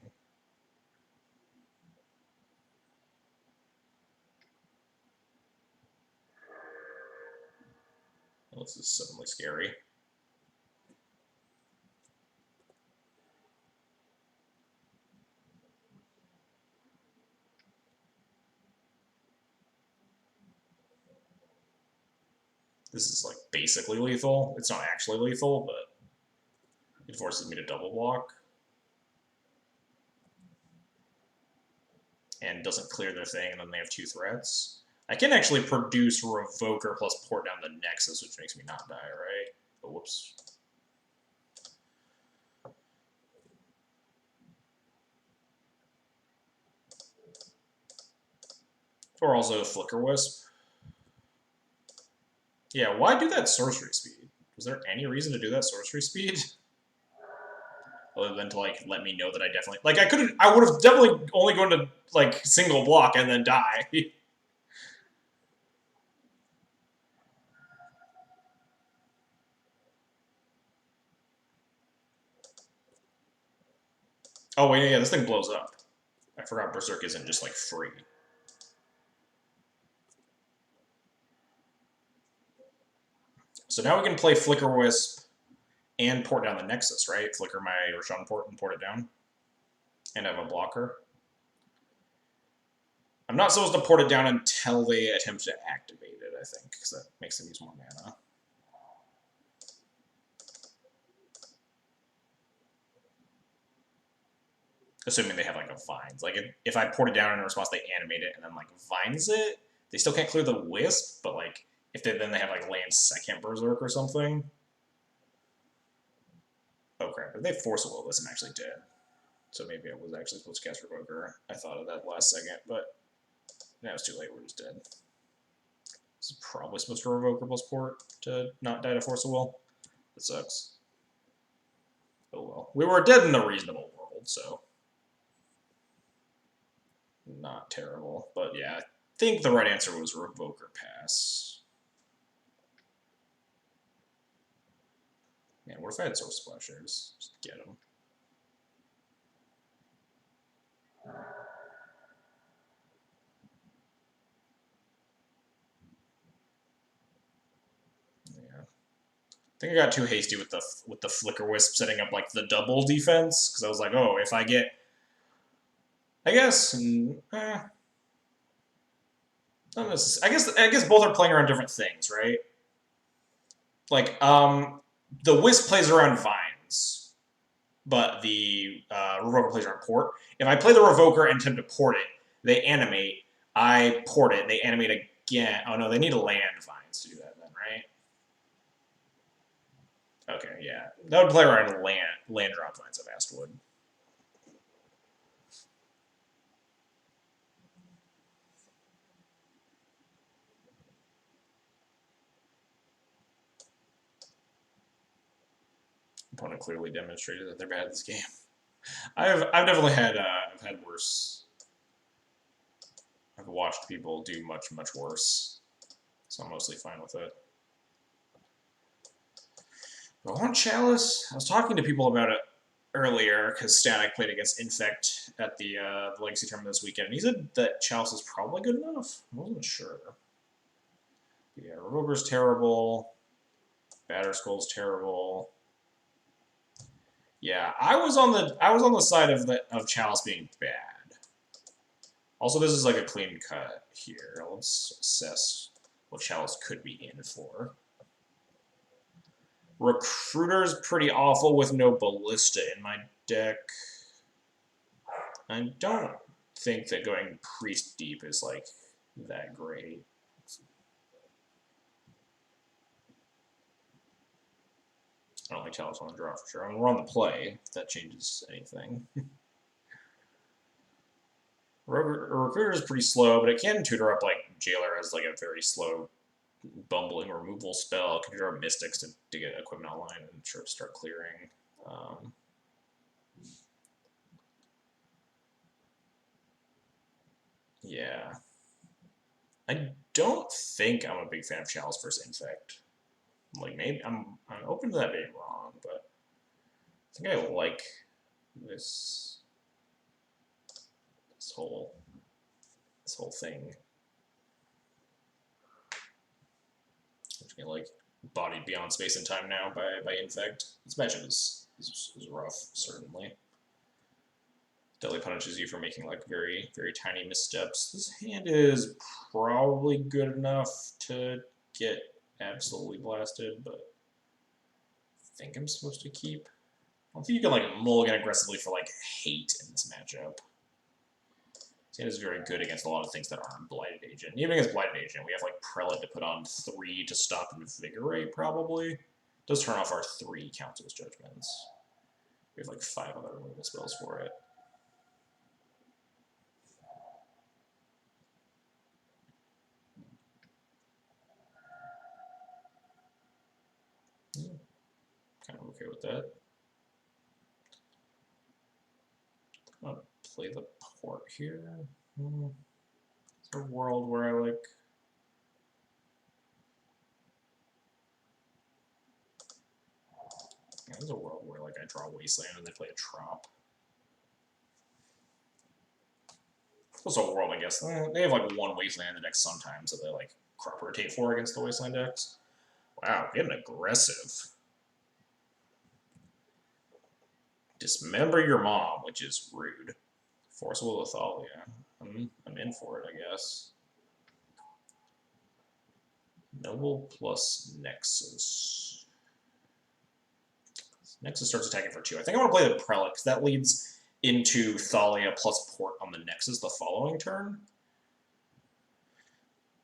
Well, this is suddenly scary. This is like basically lethal. It's not actually lethal, but it forces me to double block. And doesn't clear their thing, and then they have 2 threats. I can actually produce Revoker plus port down the Nexus, which makes me not die, right? Oh, whoops. Or also Flicker Wisp. Yeah, why do that sorcery speed? Was there any reason to do that sorcery speed? Other than to like let me know that I definitely like I would have definitely only gone to like single block and then die. Oh wait, yeah, this thing blows up. I forgot Berserk isn't just like free. So now we can play Flicker Wisp and port down the Nexus, right? Flicker my Roshan port and port it down. And have a blocker. I'm not supposed to port it down until they attempt to activate it, I think, because that makes them use more mana. Assuming they have like a Vines. Like if I port it down in response, they animate it and then like Vines it, they still can't clear the Wisp, but like if they have like land second Berserk or something. Oh crap, if they force a will, this, I'm actually dead. So maybe I was actually supposed to cast Revoker. I thought of that last second, but now it's too late, we're just dead. This is probably supposed to Revoker plus port to not die to force a will. That sucks. Oh well. We were dead in a reasonable world, so not terrible. But yeah, I think the right answer was Revoker pass. Man, what if I had Source Splashers? Just get them. Yeah. I think I got too hasty with the Flicker Wisp setting up like the double defense, because I was like, oh, if I get, I guess, not necessarily. I guess both are playing around different things, right? Like, the Wisp plays around Vines, but the Revoker plays around port. If I play the Revoker and attempt to port it, they animate. I port it. They animate again. Oh no, they need a land Vines to do that then, right? Okay, yeah. That would play around land drop Vines of Astwood. Opponent clearly demonstrated that they're bad at this game. I've definitely had I've had worse. I've watched people do much worse, so I'm mostly fine with it. But I want Chalice. I was talking to people about it earlier because Static played against Infect at the Legacy tournament this weekend, and he said that Chalice is probably good enough. I wasn't sure. Yeah, Revoker's terrible. Batterskull's terrible. Yeah, I was on the side of Chalice being bad. Also, this is like a clean cut here. Let's assess what Chalice could be in for. Recruiter's pretty awful with no Ballista in my deck. I don't think that going Priest deep is like that great. I don't like Chalice on the draw for sure. I mean, we're on the play, if that changes anything. Recruiter is pretty slow, but it can tutor up like Jailer as like a very slow bumbling removal spell. It can tutor up Mystics to get equipment online and start clearing. Yeah. I don't think I'm a big fan of Chalice versus Infect. Like maybe I'm open to that being wrong, but I think I like this whole thing. I'm just gonna like bodied beyond space and time now by Infect. This matchup is rough, certainly. Definitely punishes you for making like very tiny missteps. This hand is probably good enough to get absolutely blasted, but I think I'm supposed to keep. I don't think you can like mulligan aggressively for like hate in this matchup. This hand is very good against a lot of things that aren't Blighted Agent. Even against Blighted Agent, we have like Prelate to put on 3 to stop Invigorate, probably. It does turn off our 3 Council's Judgments. We have like 5 other removal spells for it. Yeah, kind of okay with that. I'm gonna play the port here. It's a world where I like. Yeah, there's a world where like I draw Wasteland and they play a Trop. It's also a world, I guess. They have like 1 Wasteland in the deck sometimes that they like crop rotate for against the Wasteland decks. Wow, getting aggressive. Dismember your mom, which is rude. Forcible Lethalia. I'm in for it, I guess. Noble plus Nexus. Nexus starts attacking for 2. I think I want to play the Prelate, because that leads into Thalia plus Port on the Nexus the following turn.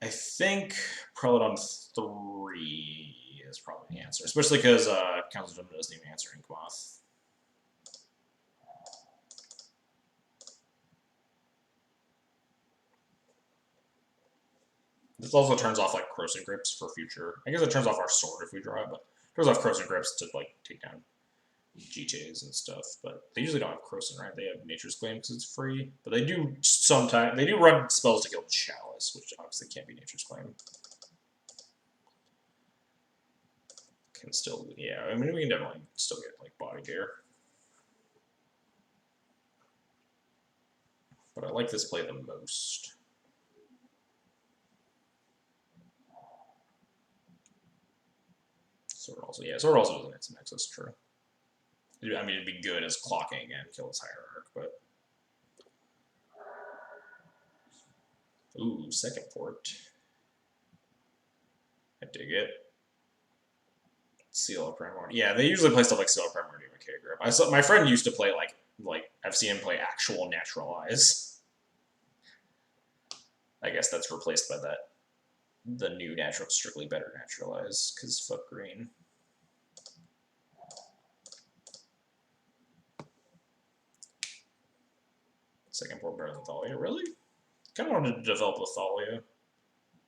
I think Prelate on 3 is probably the answer, especially because Council Gentleman doesn't even answer Inkmoth. This also turns off like Corrosive Grips for future. I guess it turns off our sword if we draw it, but it turns off Corrosive Grips to like take down GTAs and stuff. But they usually don't have Corrosive, right? They have Nature's Claim because it's free. But they do sometimes run spells to kill Chalice, which obviously can't be Nature's Claim. Can still, yeah. I mean, we can definitely still get like Body Gear. But I like this play the most. Sword also, yeah, Sword also doesn't hit some Nexus, true. I mean, it'd be good as clocking and kill his Hierarch, but... Ooh, second port. I dig it. Seal of Primordial. Yeah, they usually play stuff like Seal of Primordial and K-Grip. I saw my friend used to play like I've seen him play actual Naturalize. I guess that's replaced by the new natural, strictly better Naturalize, because fuck green. Second port better than Thalia, really? Kind of wanted to develop with Thalia.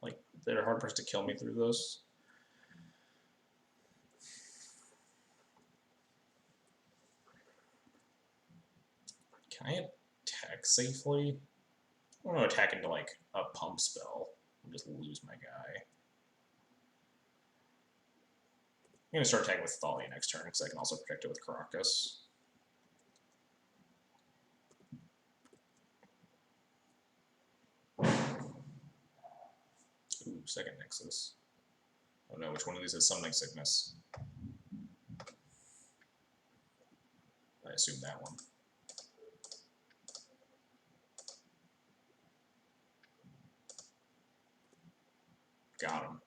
Like, they're hard pressed to kill me through this. Can I attack safely? I don't want to attack into like a pump spell and just lose my guy. I'm going to start attacking with Thalia next turn because I can also protect it with Caracas. Ooh, second Nexus. Oh no, which one of these is Summoning Sickness? I assume that one. Got him.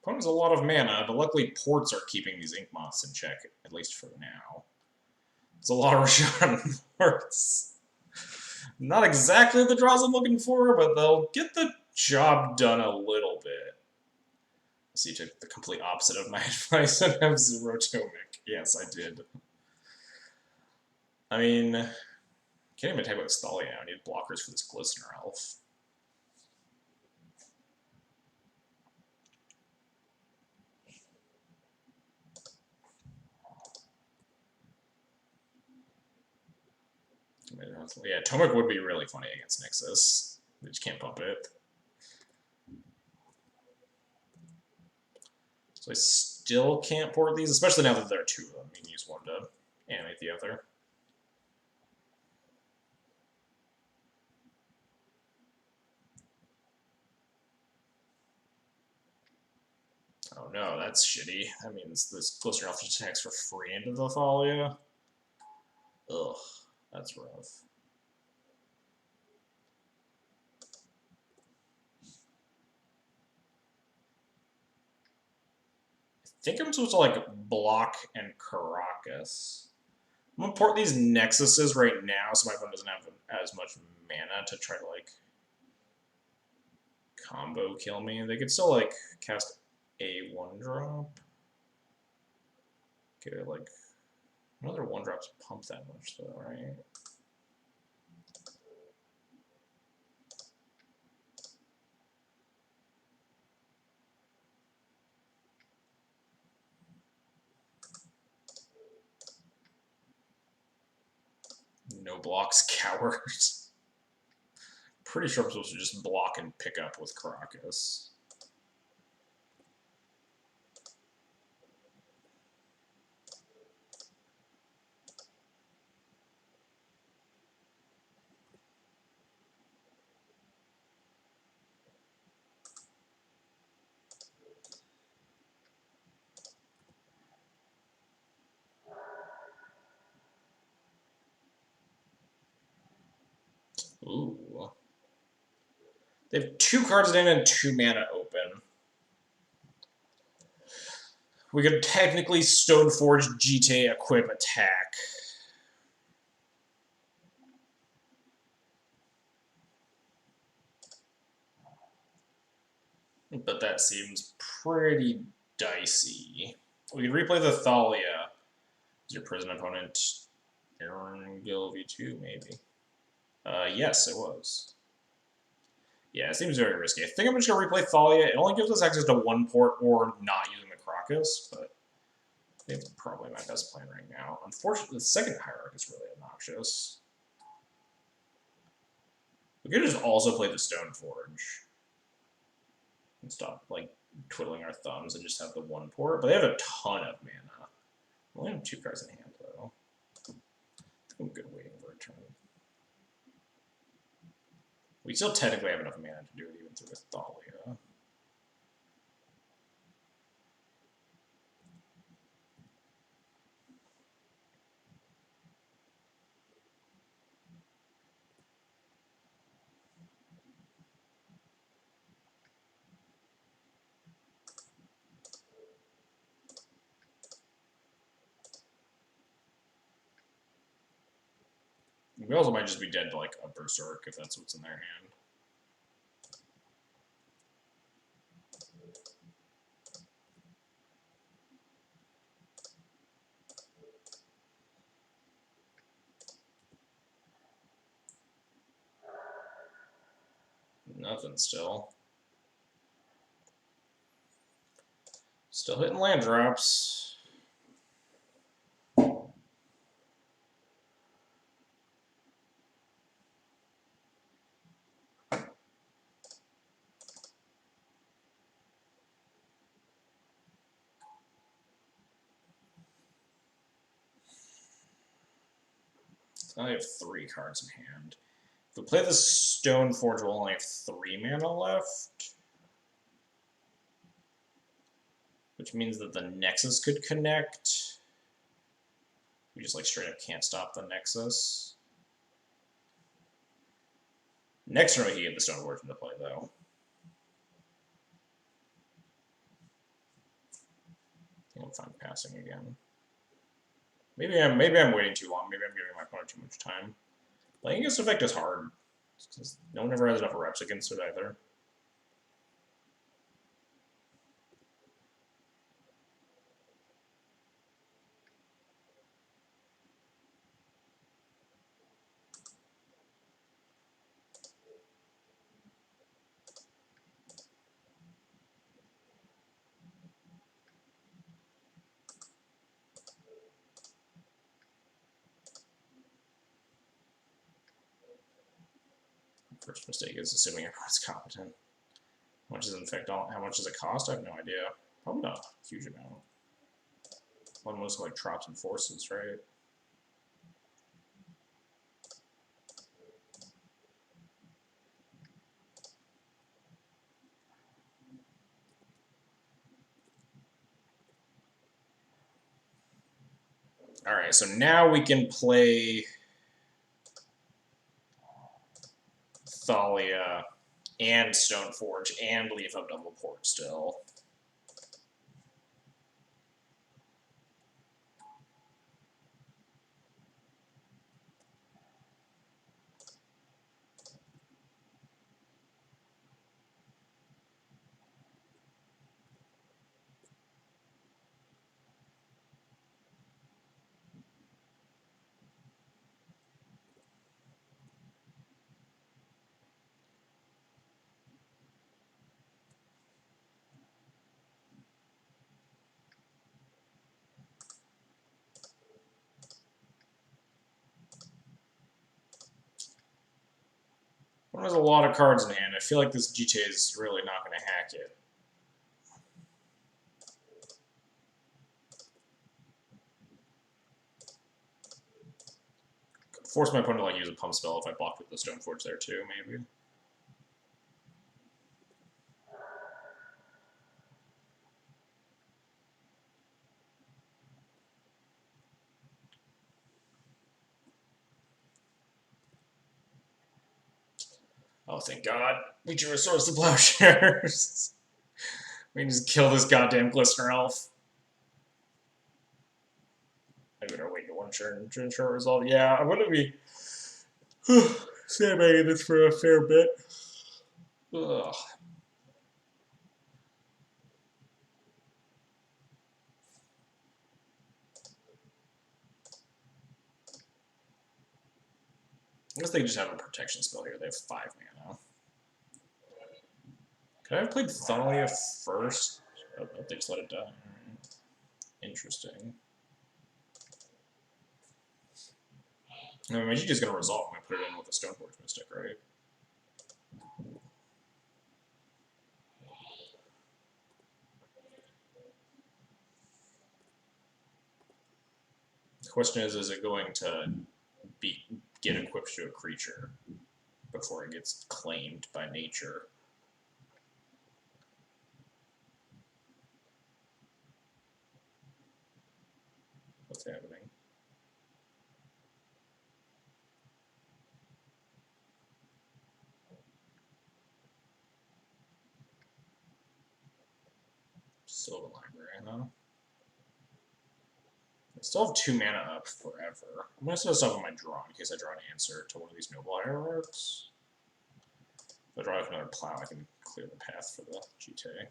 Opponent has a lot of mana, but luckily ports are keeping these Inkmoths in check, at least for now. There's a lot of Rashad ports. Not exactly the draws I'm looking for, but they'll get the job done a little bit. So you took the complete opposite of my advice and have 0 Tomic. Yes, I did. I mean, can't even attack with Thalia now. I need blockers for this Glistener Elf. Yeah, Tomic would be really funny against Nexus. They just can't pump it. So I still can't port these, especially now that there are 2 of them. You can use one to animate the other. Oh no, that's shitty. That means this Glistener Elf just attacks for free into the Thalia. Ugh, that's rough. I think I'm supposed to like block and Caracas. I'm gonna port these Nexuses right now so my opponent doesn't have as much mana to try to like combo kill me. They could still like cast a 1-drop. Okay, like another 1-drops pump that much though, right? No blocks, cowards. Pretty sure I'm supposed to just block and pick up with Caracas. Ooh. They have 2 cards in and 2 mana open. We could technically Stoneforge, GTA, equip, attack. But that seems pretty dicey. We could replay the Thalia. Is your prison opponent Aaron Gill V2, maybe? Yes, it was. Yeah, it seems very risky. I think I'm just going to replay Thalia. It only gives us access to 1 port or not using the Crocus, but I think it's probably my best plan right now. Unfortunately, the second Hierarch is really obnoxious. We could just also play the Stoneforge and stop, like, twiddling our thumbs and just have the 1 port. But they have a ton of mana. We only have 2 cards in hand, though. I think I'm good waiting for a turn. We still technically have enough mana to do it even through with Thalia. We also might just be dead to, like, a Berserk if that's what's in their hand. Nothing still. Still hitting land drops. I have 3 cards in hand. If we play the Stoneforge, we'll only have 3 mana left. Which means that the Nexus could connect. We just, like, straight up can't stop the Nexus. Next turn we can get the Stoneforge into play, though. I think I'm fine passing again. Maybe I'm waiting too long. Maybe I'm giving my opponent too much time. Playing against effect is hard. No one ever has enough reps against it either. First mistake is assuming everyone's competent. How much is infect? How much does it cost? I have no idea. Probably not a huge amount. One most like tropes and forces, right? All right, so now we can play Thalia and Stoneforge and leave up double port still. One has a lot of cards in hand. I feel like this GTA is really not going to hack it. Could force my opponent to like use a pump spell if I blocked with the Stoneforge there too, maybe. Oh, thank God. We drew a Swords to Plowshares. We can just kill this goddamn Glistener Elf. I better wait one turn to ensure resolve. Yeah, I'm gonna be sandbagging this for a fair bit. Ugh. I guess they just have a protection spell here. They have 5 mana. Could I have played Thalia first? Oh, they just let it die. Interesting. I mean, she's just gonna resolve. I'm gonna put it in with a Stoneforge Mystic, right? The question is it going to get equipped to a creature before it gets claimed by nature? What's happening? Sylvan Library, huh? I still have 2 mana up forever. I'm gonna set this up on my draw in case I draw an answer to one of these Noble Hierarchs. If I draw another plow, I can clear the path for the GTA.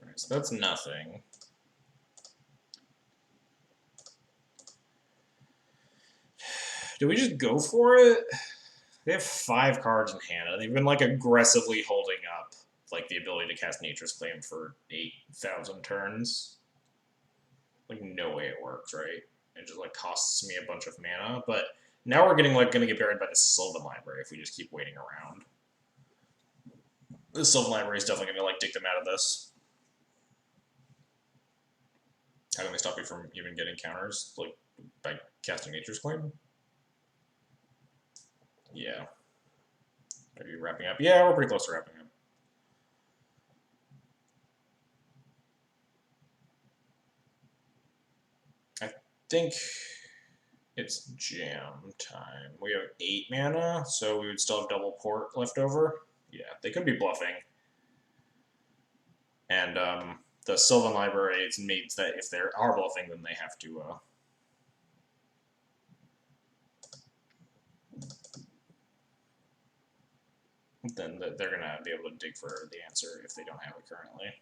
Alright, so that's nothing. Do we just go for it? They have 5 cards in hand, and they've been like aggressively holding up like the ability to cast Nature's Claim for 8,000 turns. Like no way it works, right? It just like costs me a bunch of mana, but now we're getting like gonna get buried by the Sylvan Library if we just keep waiting around. The Sylvan Library is definitely gonna like dig them out of this. How can they stop you from even getting counters? Like by casting Nature's Claim? Yeah. Are you wrapping up? Yeah, we're pretty close to wrapping up. I think it's jam time. We have 8 mana, so we would still have double port left over. Yeah, they could be bluffing. And the Sylvan Library means that if they are bluffing, then they have to. Then they're gonna be able to dig for the answer if they don't have it currently.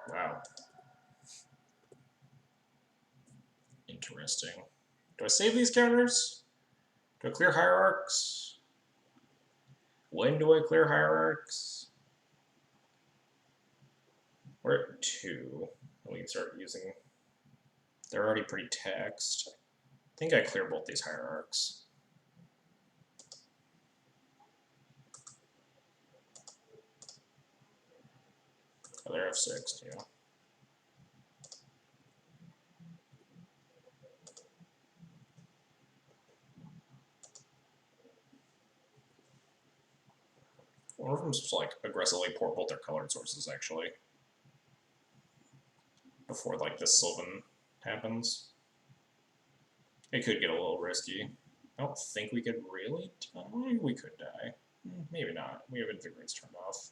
Wow. Interesting. Do I save these counters? Do I clear Hierarchs? When do I clear Hierarchs? We're at 2. We can start using... They're already pretty taxed. I think I clear both these Hierarchs. Oh, they're F6, yeah. One of them's just like aggressively port both their colored sources actually. Before like this Sylvan happens. It could get a little risky. I don't think we could really die. We could die. Maybe not. We have Invigorate's turned off.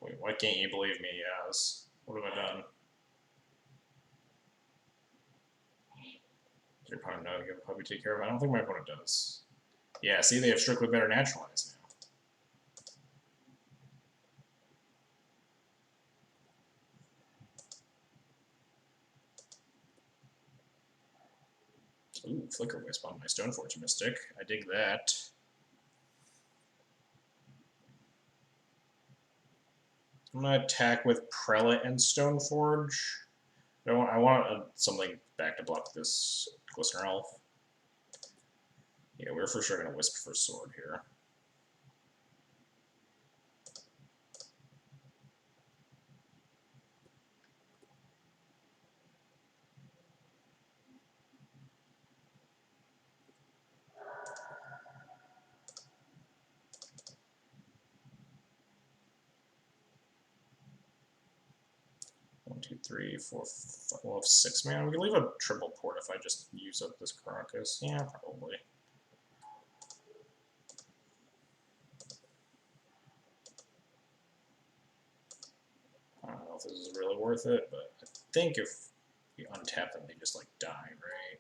Wait, why can't you believe me, Yaz? What have I done? Does your opponent know you have a puppy to take care of? I don't think my opponent does. Yeah, see, they have strictly better naturalize now. Ooh, Flicker Wisp on my Stoneforge Mystic. I dig that. I'm gonna attack with Prelate and Stoneforge. I want something back to block this Glistener Elf. Yeah, we're for sure gonna Wisp for Sword here. One, two, three, four, five. We'll have 6 mana. We can leave a triple port if I just use up this Caracas. Yeah, probably. I don't know if this is really worth it, but I think if you untap them, they just like die, right?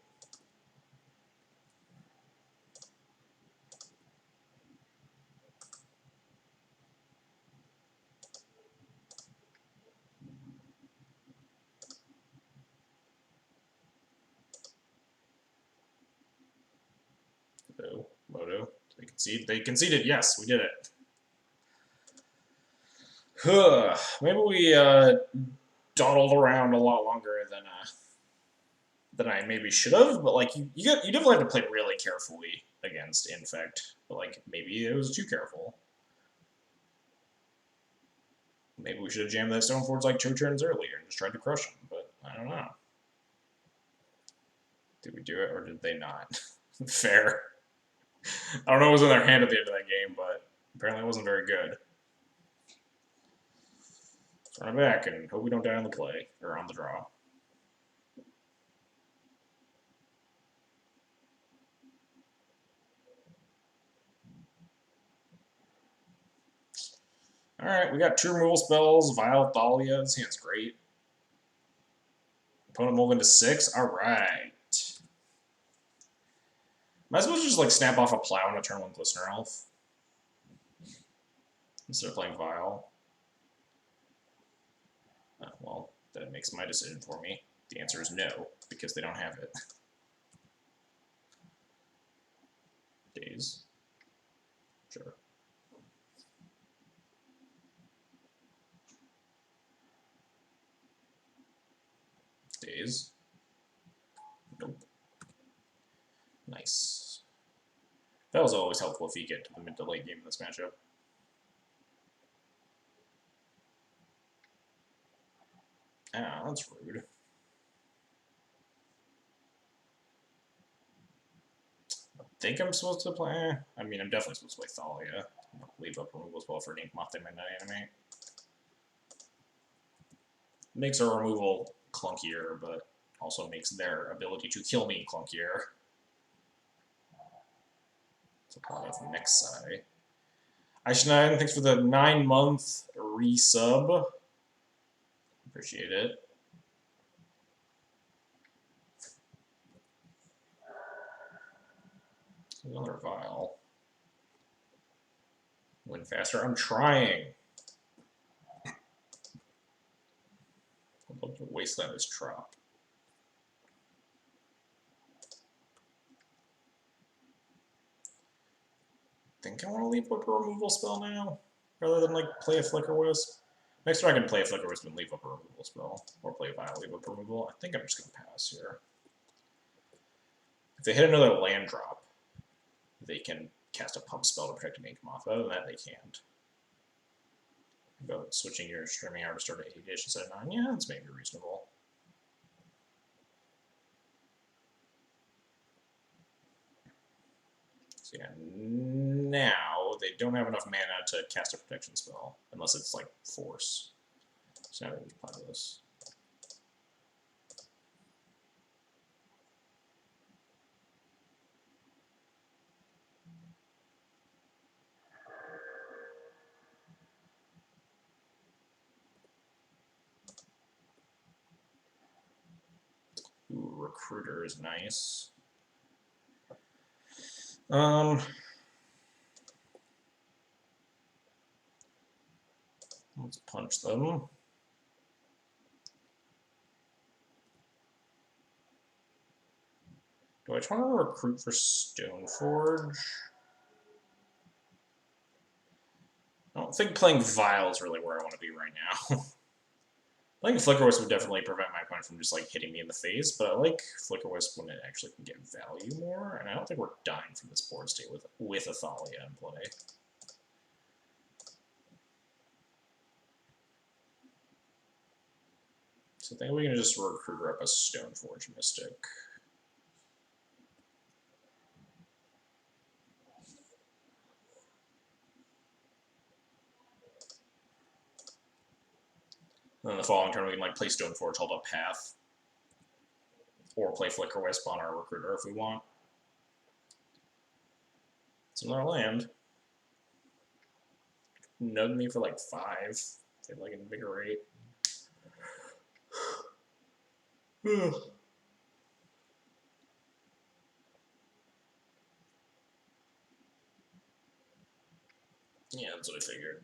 So, Moto, they conceded. Yes, we did it. Maybe we dawdled around a lot longer than I maybe should have, but like you definitely have to play really carefully against Infect. But like maybe it was too careful. Maybe we should have jammed that Stoneforge like 2 turns earlier and just tried to crush him, but I don't know. Did we do it or did they not? Fair. I don't know what was in their hand at the end of that game, but apparently it wasn't very good. Let's run it back and hope we don't die on the play, or on the draw. Alright, we got 2 removal spells, Vile Thalia, this hand's great. Opponent move into 6, alright. Am I supposed to just like snap off a Plow and a turn 1 Glistener Elf? Instead of playing Vile? Well, that makes my decision for me. The answer is no, because they don't have it. Days. Sure. Days. Nope. Nice. That was always helpful if you get to the mid to late game in this matchup. Ah, that's rude. I think I'm supposed to play. I mean, I'm definitely supposed to play Thalia. Leave up removal spell for an Ink Moth they might not animate. Makes our removal clunkier, but also makes their ability to kill me clunkier. It's a lot of Nexai. Aishnine, thanks for the 9-month resub. Appreciate it. Another Vial. Win faster. I'm trying. I'd love to waste that as Trop. Think I want to leave up a removal spell now, rather than like play a Flicker Wisp. Next turn I can play a Flicker Wisp and leave up a removal spell, or play a Vial, leave up removal. I think I'm just gonna pass here. If they hit another land drop, they can cast a pump spell to protect an Ink Moth. Other than that, they can't. About switching your streaming hour to start at 8-ish instead of 9, yeah, that's maybe reasonable. So yeah, now they don't have enough mana to cast a protection spell, unless it's like Force. So now they can apply this. recruiter is nice. Let's punch them. Do I try to recruit for Stoneforge? I don't think playing Vile is really where I want to be right now. Playing Flicker Wisp would definitely prevent my opponent from just like hitting me in the face, but I like Flicker Wisp when it actually can get value more, and I don't think we're dying from this board state with Athalia in play. So I think we can just recruiter up a Stoneforge Mystic. And then the following turn we can like play Stoneforge, hold up Path, or play Flicker Wisp on our recruiter if we want. It's another land. Nug me for like 5. They like Invigorate. Yeah, that's what I figured.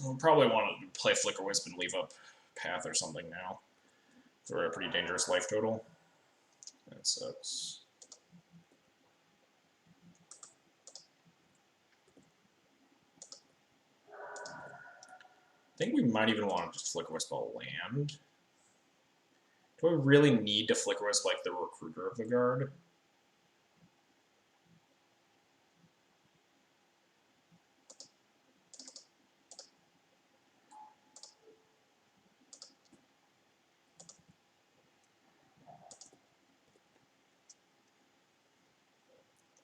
We'll probably want to play Flicker Wisp and leave up Path or something now. For a pretty dangerous life total. That sucks. I think we might even want to just Flicker Wisp a land. Do I really need to Flicker Wisp like the recruiter of the guard?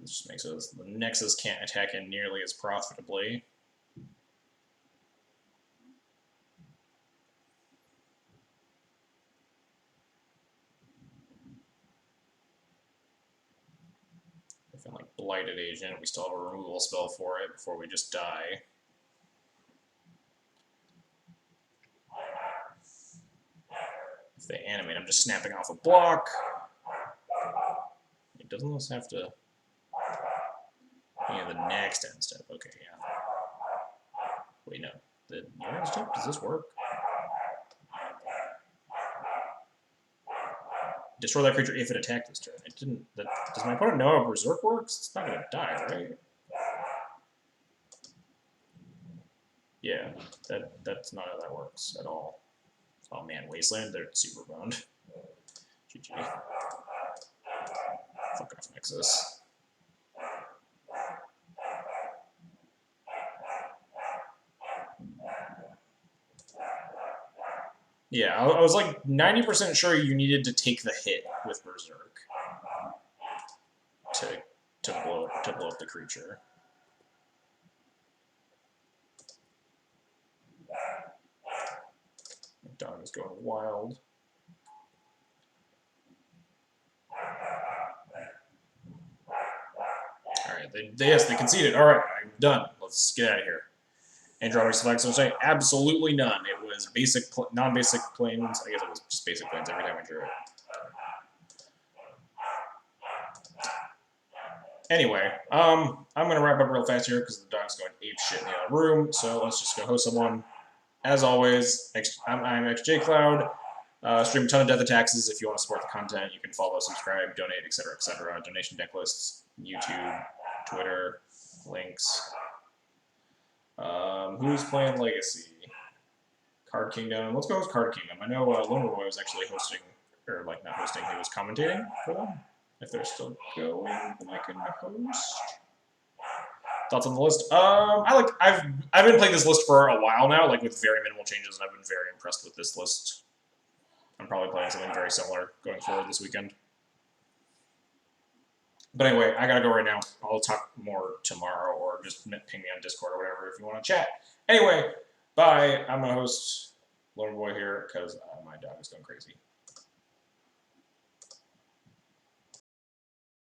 This just makes it so the Nexus can't attack in nearly as profitably. If I'm like Blighted Agent, we still have a removal spell for it before we just die. If they animate, I'm just snapping off a block. It doesn't just have to be the next end step. Okay, yeah. Wait, no. The new end step? Does this work? Destroy that creature if it attacked this turn. It didn't. Does my opponent know how Berserk works? It's not gonna die, right? Yeah, that's not how that works at all. Oh man, Wasteland, they're super boned. GG. Fuck off, Nexus. Yeah, I was like 90% sure you needed to take the hit with Berserk to blow up the creature. My dog is going wild. Alright, they conceded. Alright, I'm done. Let's get out of here. Android Select, so saying absolutely none. It was basic, non-basic planes. I guess it was just basic planes every time I drew it. Anyway, I'm gonna wrap up real fast here because the dog's going ape shit in the other room. So let's just go host someone. As always, I'm XJ Cloud. Stream a ton of Death and Taxes. If you want to support the content, you can follow, subscribe, donate, etc., etc. Donation deck lists, YouTube, Twitter, links. Who's playing Legacy? Card Kingdom. Let's go with Card Kingdom. I know Lonerboy was actually hosting, or like not hosting, he was commentating for them. If they're still going, then I can host. Thoughts on the list? I've been playing this list for a while now, like with very minimal changes, and I've been very impressed with this list. I'm probably playing something very similar going forward this weekend. But anyway, I gotta go right now. I'll talk more tomorrow, or just ping me on Discord or whatever if you want to chat. Anyway, bye. I'm gonna host Loner Boy here because my dog is going crazy.